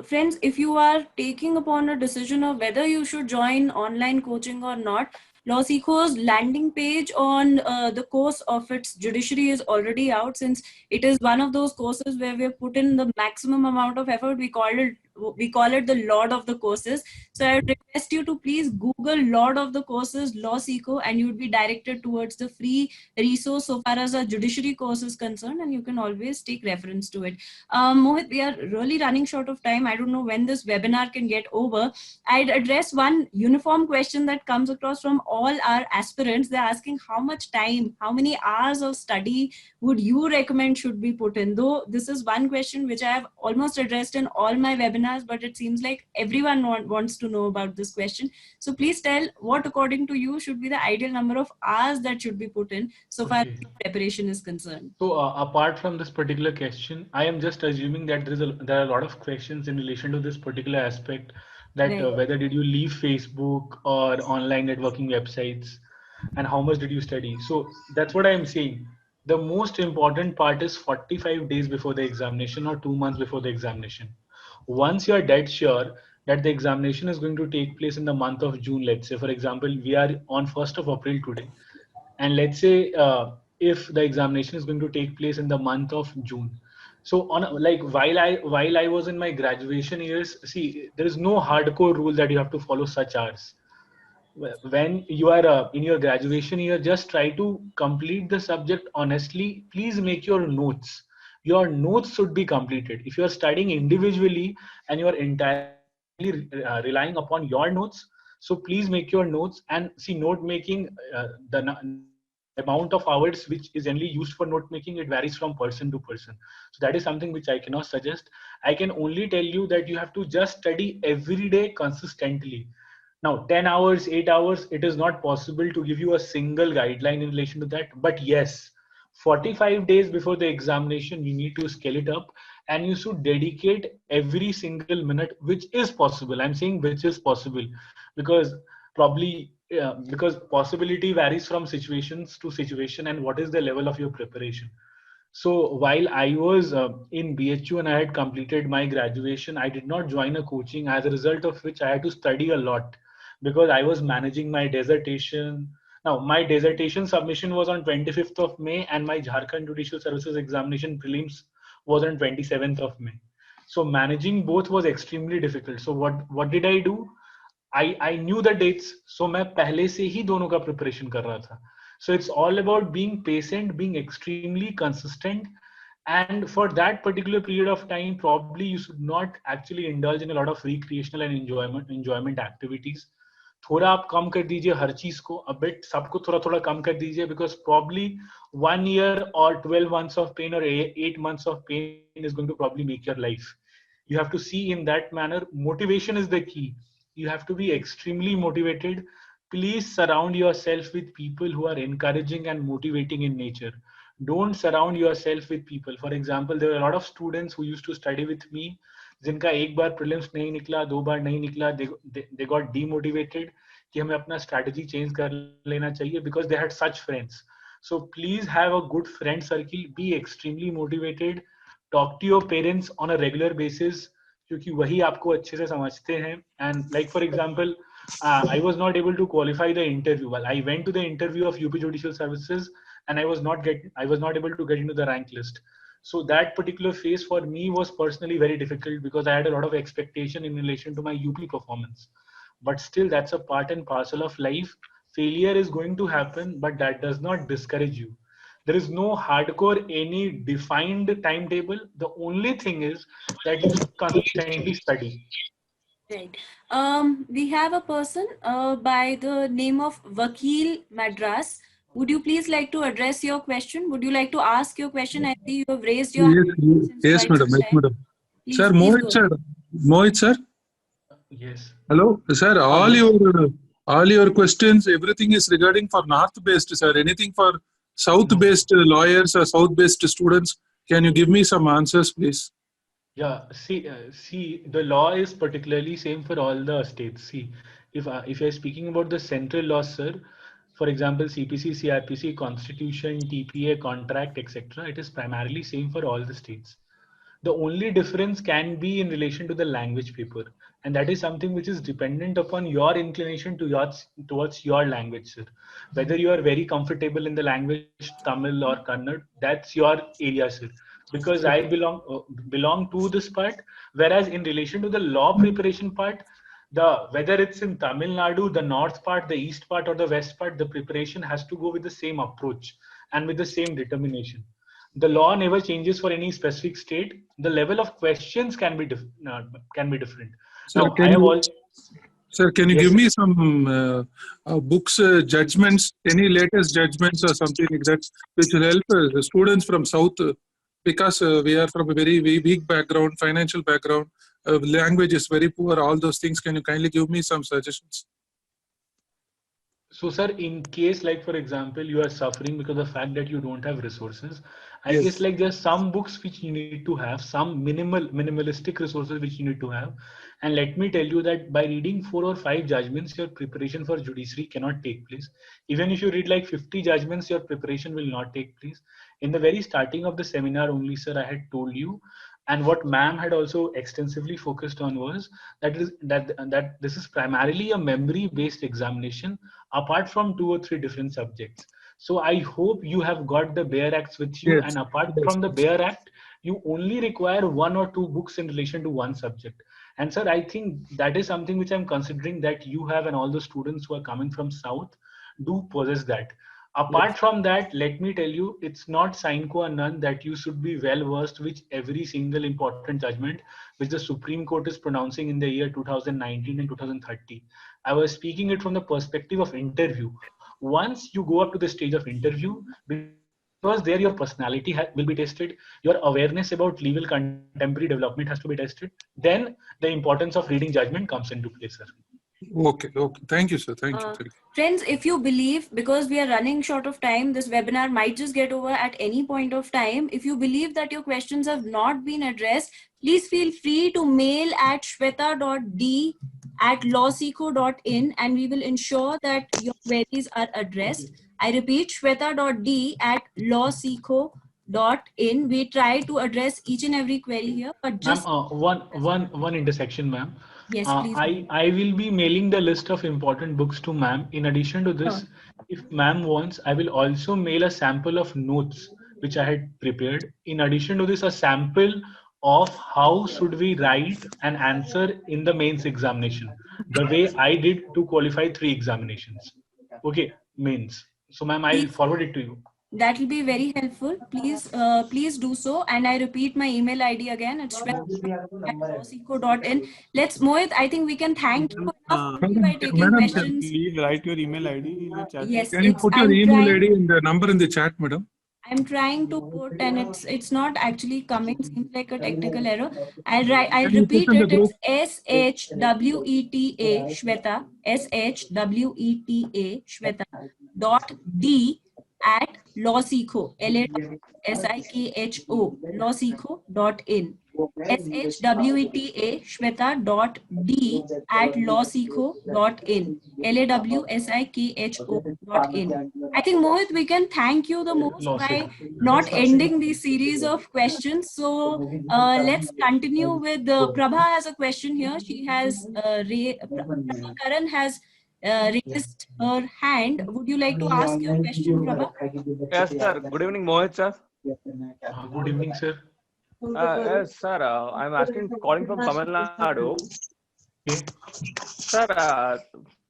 friends, if you are taking upon a decision of whether you should join online coaching or not, LawSikho's landing page on the course of its judiciary is already out, since it is one of those courses where we have put in the maximum amount of effort. We called it we call it the Lord of the Courses. So I would request you to please Google Lord of the Courses Law Seco, and you would be directed towards the free resource so far as a judiciary course is concerned, and you can always take reference to it. Mohit, we are really running short of time. I don't know when this webinar can get over. I'd address one uniform question that comes across from all our aspirants. They're asking how much time, how many hours of study would you recommend should be put in? Though this is one question which I have almost addressed in all my webinars, but it seems like everyone wants to know about this question. So please tell what, according to you, should be the ideal number of hours that should be put in so far as preparation is concerned. So apart from this particular question, I am just assuming that there are a lot of questions in relation to this particular aspect, that Right. Whether did you leave Facebook or online networking websites, and how much did you study. So that's what I am saying. The most important part is 45 days before the examination or 2 months before the examination. Once you are dead sure that the examination is going to take place in the month of June, let's say, for example, we are on 1st of April today, and let's say if the examination is going to take place in the month of June. So like while I was in my graduation years, see, there is no hardcore rule that you have to follow such hours. When you are in your graduation year, just try to complete the subject honestly. Please make your notes. Your notes should be completed. If you are studying individually and you are entirely relying upon your notes, so please make your notes. And see, note making, the amount of hours which is generally used for note making, it varies from person to person. So that is something which I cannot suggest. I can only tell you that you have to just study every day consistently. Now, 10 hours, 8 hours, it is not possible to give you a single guideline in relation to that. But yes, 45 days before the examination, you need to scale it up, and you should dedicate every single minute, which is possible. I'm saying which is possible, because because possibility varies from situations to situation and what is the level of your preparation. So while I was in BHU and I had completed my graduation, I did not join a coaching, as a result of which I had to study a lot because I was managing my dissertation. Now, my dissertation submission was on 25th of May and my Jharkhand Judicial Services examination prelims was on 27th of May. So managing both was extremely difficult. So what did I do? I knew the dates. So मैं पहले से ही दोनों का preparation कर रहा था. So it's all about being patient, being extremely consistent. And for that particular period of time, probably you should not actually indulge in a lot of recreational and enjoyment activities. थोड़ा आप कम कर दीजिए हर चीज को, a bit सबको थोड़ा थोड़ा कम कर दीजिए, because probably 1 year or 12 months of pain or 8 months of pain is going to probably make your life. You have to see in that manner. Motivation is the key. You have to be extremely motivated. Please surround yourself with people who are encouraging and motivating in nature. Don't surround yourself with people. For example, there are a lot of students who used to study with me, जिनका एक बार prelims नहीं निकला, 2 बार नहीं निकला, they got demotivated कि हमें अपना strategy change कर लेना चाहिए, because they had such friends. So please have a good friend circle. Be extremely motivated. Talk to your parents on a regular basis, क्योंकि वही आपको अच्छे से समझते हैं. And like for example, I was not able to qualify the interview. Well, I went to the interview of UP Judicial Services and I was not able to get into the rank list. So that particular phase for me was personally very difficult, because I had a lot of expectation in relation to my UP performance. But still, that's a part and parcel of life. Failure is going to happen, but that does not discourage you. There is no hardcore any defined timetable. The only thing is that you should consistently study. Right. We have a person by the name of Vakil Madras. Would you please like to address your question? Would you like to ask your question? I see you have raised your hand. Yes, madam. Yes, madam. Please, Sir, please Mohit, go sir. Mohit, sir. Yes. Hello, sir. All your questions, everything is regarding for north-based, sir. Anything for south-based lawyers or south-based students? Can you give me some answers, please? Yeah, see, the law is particularly same for all the states. See, if you're speaking about the central laws, sir, for example, CPC, CRPC, Constitution, TPA, contract, etc., it is primarily same for all the states. The only difference can be in relation to the language paper, and that is something which is dependent upon your inclination towards your language, sir. Whether you are very comfortable in the language Tamil or Kannada, that's your area, sir. because I belong to this part. Whereas in relation to the law preparation part, whether it's in Tamil Nadu, the north part, the east part, or the west part, the preparation has to go with the same approach and with the same determination. The law never changes for any specific state. The level of questions can be different. Sir, Now, I have all. Sir, can you Yes, give sir. me some books, judgments, any latest judgments or something like that, which will help the students from South, because we are from a very weak background, financial background, language is very poor, all those things. Can you kindly give me some suggestions? So, sir, in case, like, for example, you are suffering because of the fact that you don't have resources, I Yes. guess, like, there's some books which you need to have, some minimalistic resources which you need to have. And let me tell you that by reading 4 or 5 judgments, your preparation for judiciary cannot take place. Even if you read like 50 judgments, your preparation will not take place. In the very starting of the seminar only, sir, I had told you, and what ma'am had also extensively focused on was that this is primarily a memory-based examination, apart from 2 or 3 different subjects. So I hope you have got the Bare Acts with you, Yes. and apart Yes. from the Bare Act, you only require 1 or 2 books in relation to one subject. And sir, I think that is something which I'm considering that you have, and all the students who are coming from South do possess that. Apart from that, let me tell you, it's not sine qua non that you should be well versed with every single important judgment which the Supreme Court is pronouncing in the year 2019 and 2030. I was speaking it from the perspective of interview. Once you go up to the stage of interview, because there your personality will be tested, your awareness about legal contemporary development has to be tested, then the importance of reading judgment comes into play, sir. Okay. Thank you, sir. Thank you. Friends, if you believe, because we are running short of time, this webinar might just get over at any point of time. If you believe that your questions have not been addressed, please feel free to mail at shweta.d@lawseco.in and we will ensure that your queries are addressed. I repeat, shweta.d@lawseco.in. We try to address each and every query here, but just one intersection, ma'am. yes, please. I will be mailing the list of important books to ma'am. In addition to this, if ma'am wants, I will also mail a sample of notes which I had prepared. In addition to this, a sample of how should we write an answer in the mains examination, the way I did to qualify 3 examinations. Okay, mains. So ma'am, I'll forward it to you. That will be very helpful. Please do so. And I repeat my email ID again. It's shweta@lawseco.in. Let's, Mohit, I think we can thank you by taking Madam, questions. Please write your email ID in the chat. Yes, Can you put your email ID and the number in the chat, madam? I'm trying to put, and it's not actually coming. Seems like a technical error. I'll repeat it. It's SHWETA Shweta, SHWETA Shweta .d@lawseco, LAWSIKHO, lawseco.in. SHWETA Shweta.d@lawseco.in, LAWSIKHO.in. I think, Mohit, we can thank you the most by not ending the series of questions. So let's continue with Prabha has a question here. She has Prabha Karan has raised her hand. Would you like to ask your question, Prabha? Yes, sir. Good evening, Mohit, sir. Good evening, sir. Yes, sir. I'm asking, calling from Tamil Nadu. Okay. Sir,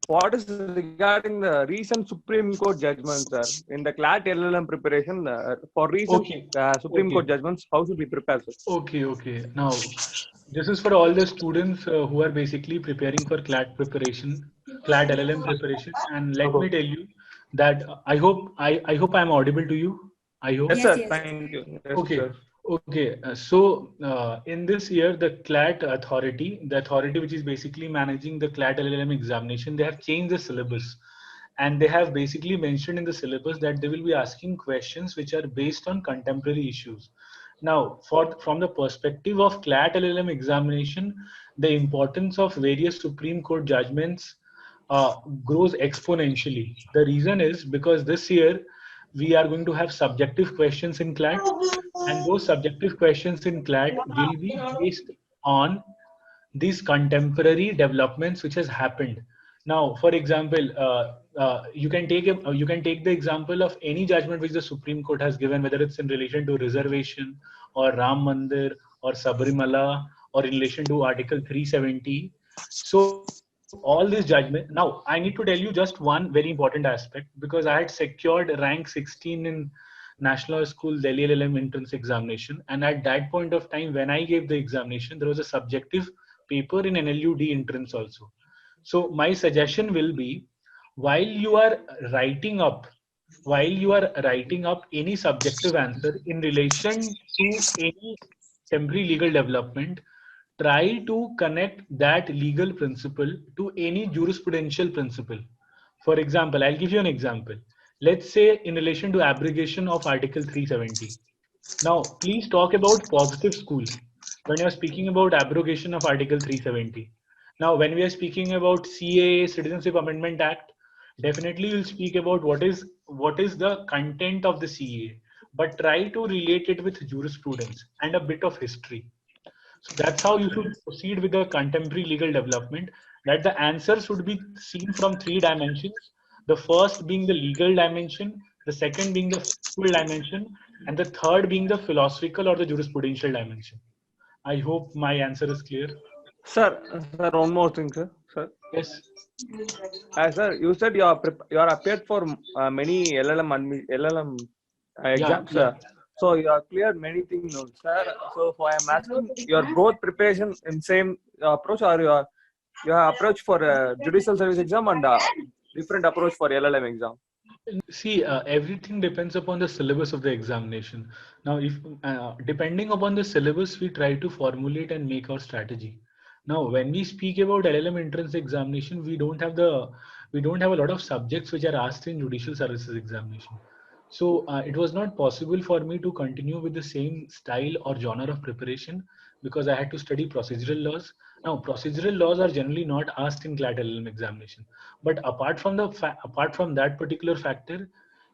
what is regarding the recent Supreme Court judgment, sir, in the CLAT LLM preparation for recent Supreme Court judgments? How should we prepare, sir? Okay. Now, this is for all the students who are basically preparing for CLAT preparation, CLAT LLM preparation. And let me tell you that I hope I'm audible to you. I hope. Yes, sir. Yes. Thank you. Yes, Okay. sir. Okay. So in this year, the CLAT authority, which is basically managing the CLAT LLM examination, they have changed the syllabus. And they have basically mentioned in the syllabus that they will be asking questions which are based on contemporary issues. Now, from the perspective of CLAT LLM examination, the importance of various Supreme Court judgments grows exponentially. The reason is because this year we are going to have subjective questions in CLAT, and those subjective questions in CLAT will be based on these contemporary developments which has happened. Now, for example, you can take the example of any judgment which the Supreme Court has given, whether it's in relation to reservation or Ram Mandir or Sabarimala or in relation to Article 370. So all these judgments. Now, I need to tell you just one very important aspect, because I had secured rank 16 in National School Delhi LLM entrance examination, and at that point of time, when I gave the examination, there was a subjective paper in NLUD entrance also. So my suggestion will be, while you are writing up any subjective answer in relation to any temporary legal development, try to connect that legal principle to any jurisprudential principle. For example, I'll give you an example. Let's say in relation to abrogation of Article 370. Now, please talk about positive school when you're speaking about abrogation of Article 370. Now, when we are speaking about CAA, Citizenship Amendment Act, definitely we'll speak about what is the content of the CAA, but try to relate it with jurisprudence and a bit of history. So that's how you should proceed with the contemporary legal development, that the answer should be seen from three dimensions. The first being the legal dimension, the second being the factual dimension, and the third being the philosophical or the jurisprudential dimension. I hope my answer is clear. Sir, one more thing, sir. Yes. Sir, you said you are appeared for many LLM exams, sir. So you have cleared many things, sir. So I am asking your both preparation in same approach, or you have approach for judicial service exam and different approach for LLM exam? See, everything depends upon the syllabus of the examination. Now, if depending upon the syllabus, we try to formulate and make our strategy. Now, when we speak about LLM entrance examination, we don't have a lot of subjects which are asked in judicial services examination. So it was not possible for me to continue with the same style or genre of preparation, because I had to study procedural laws. Now, procedural laws are generally not asked in CLAT LLM examination. But apart from that particular factor,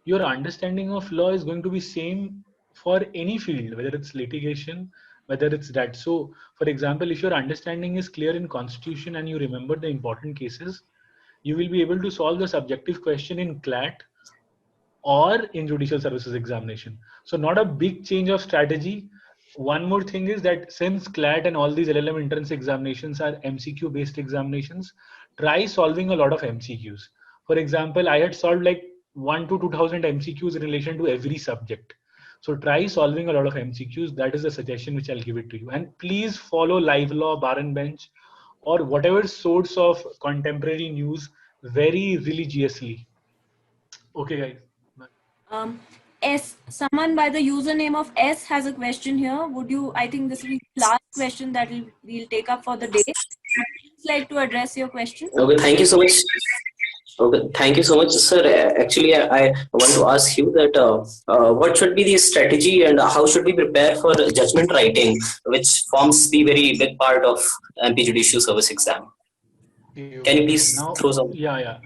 your understanding of law is going to be same for any field, whether it's litigation, whether it's that. So, for example, if your understanding is clear in Constitution and you remember the important cases, you will be able to solve the subjective question in CLAT or in judicial services examination. So not a big change of strategy. One more thing is that since CLAT and all these LLM entrance examinations are MCQ based examinations, try solving a lot of MCQs. For example, I had solved like 1 to 2000 MCQs in relation to every subject. So try solving a lot of MCQs. That is a suggestion which I'll give it to you. And please follow Live Law, Bar and Bench, or whatever source of contemporary news very religiously. Okay, guys. Someone by the username of S has a question here. Would you, I think this will be the last question that we'll take up for the day. Would you like to address your question? Okay, thank you so much. Okay, thank you so much, sir. Actually, I want to ask you that what should be the strategy and how should we prepare for judgment writing, which forms the very big part of MP Judicial Service exam? Can you please throw some? Yeah.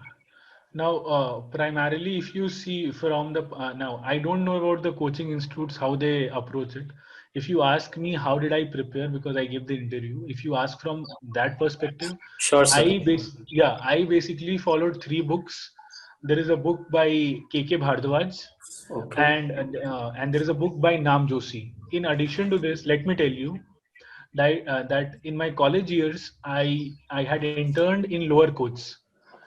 Now, primarily, if you see from the now, I don't know about the coaching institutes how they approach it. If you ask me how did I prepare, because I gave the interview, if you ask from that perspective, sure, sir. I basically followed 3 books. There is a book by KK Bhardwaj, okay, and there is a book by Nam Joshi. In addition to this, let me tell you that in my college years, I had interned in lower courts.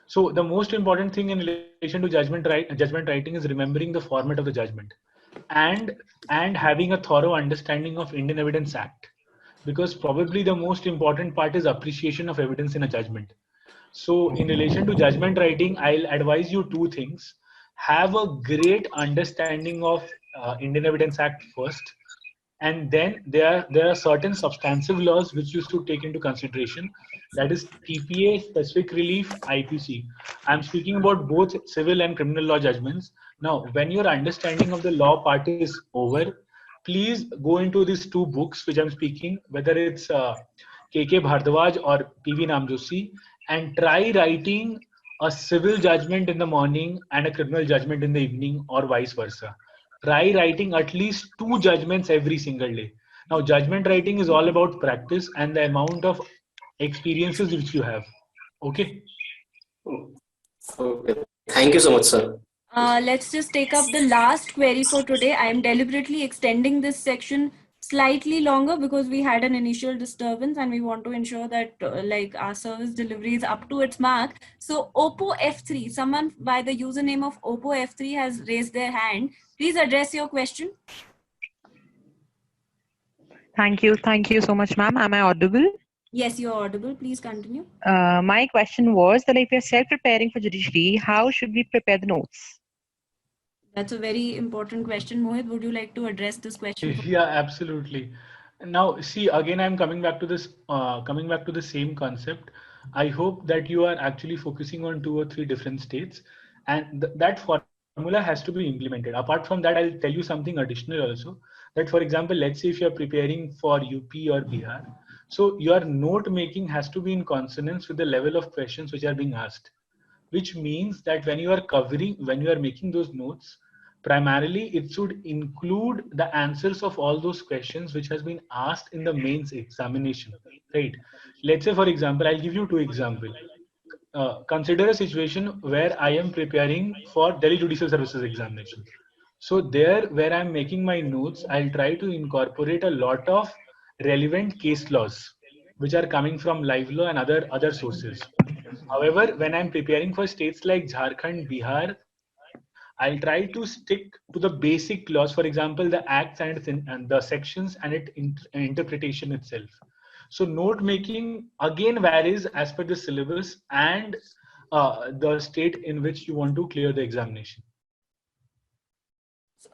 So the most important thing in relation to judgment writing is remembering the format of the judgment, and having a thorough understanding of Indian Evidence Act, because probably the most important part is appreciation of evidence in a judgment. So in relation to judgment writing, I'll advise you 2 things. Have a great understanding of Indian Evidence Act first, and then there are certain substantive laws which you should take into consideration. That is TPA, specific relief, IPC. I'm speaking about both civil and criminal law judgments. Now, when your understanding of the law part is over, please go into these 2 books which I'm speaking, whether it's KK Bhardwaj or PV Nam Joshi, and try writing a civil judgment in the morning and a criminal judgment in the evening, or vice versa. Try writing at least 2 judgments every single day. Now, judgment writing is all about practice and the amount of experiences which you have. Okay. Okay. Thank you so much, sir. Let's just take up the last query for today. I am deliberately extending this section slightly longer because we had an initial disturbance and we want to ensure that like our service delivery is up to its mark. So Oppo F3, someone by the username of Oppo F3 has raised their hand. Please address your question. Thank you. Thank you so much, ma'am. Am I audible? Yes, you're audible. Please continue. My question was that if you're self-preparing for judiciary, how should we prepare the notes? That's a very important question. Mohit, would you like to address this question? Yeah, absolutely. Now, see, again, I'm coming back to this, coming back to the same concept. I hope that you are actually focusing on 2 or 3 different states, and that formula has to be implemented. Apart from that, I'll tell you something additional also. That, for example, let's say if you're preparing for UP or Bihar, so your note making has to be in consonance with the level of questions which are being asked, which means that when you are making those notes, primarily it should include the answers of all those questions which has been asked in the mains examination, right? Let's say, for example, I'll give you 2 examples. Consider a situation where I am preparing for Delhi Judicial Services examination. So there, where I'm making my notes, I'll try to incorporate a lot of relevant case laws, which are coming from live law and other sources. However, when I'm preparing for states like Jharkhand, Bihar, I'll try to stick to the basic laws, for example, the acts and the sections and interpretation itself. So note making again varies as per the syllabus and the state in which you want to clear the examination.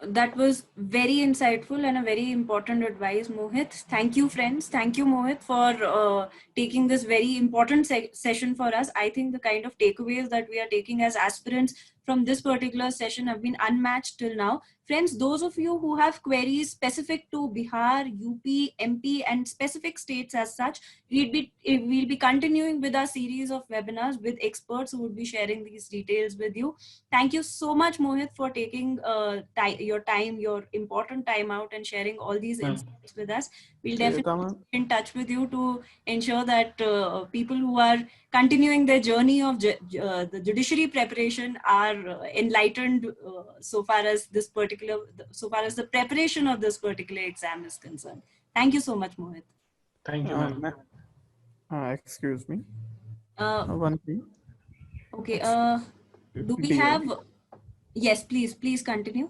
That was very insightful and a very important advice, Mohit. Thank you, friends. Thank you, Mohit, for taking this very important session for us. I think the kind of takeaways that we are taking as aspirants from this particular session have been unmatched till now. Friends, those of you who have queries specific to Bihar, UP, MP, and specific states as such, we'll be continuing with our series of webinars with experts who would be sharing these details with you. Thank you so much, Mohit, for taking your important time out and sharing all these insights with us. We'll definitely be in touch with you to ensure that people who are continuing their journey of the judiciary preparation are enlightened so far as the preparation of this particular exam is concerned. Thank you so much, Mohit. Thank you, ma'am. Excuse me. One thing. Okay. Do we have? Yes, please continue.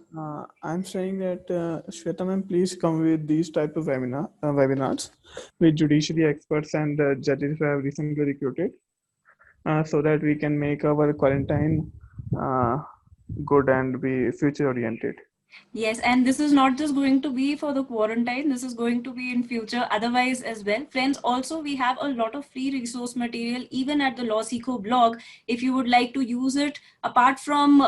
I'm saying that Shweta ma'am, please come with these type of webinars with judiciary experts and judges who have recently recruited, so that we can make our quarantine good and be future oriented. Yes, and this is not just going to be for the quarantine, this is going to be in future otherwise as well. Friends, also we have a lot of free resource material even at the LawSikho blog. If you would like to use it, apart from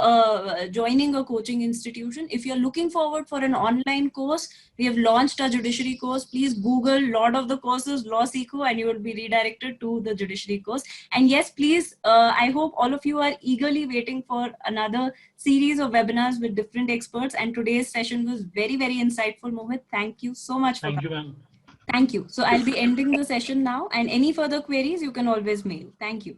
joining a coaching institution, if you're looking forward for an online course, we have launched a judiciary course. Please Google lot of the courses LawSikho and you will be redirected to the judiciary course. And yes, please, I hope all of you are eagerly waiting for another series of webinars with different experts, and today's session was very, very insightful, Mohit. Thank you so much for Thank you, ma'am. Thank you. So I'll be ending the session now, and any further queries you can always mail. Thank you.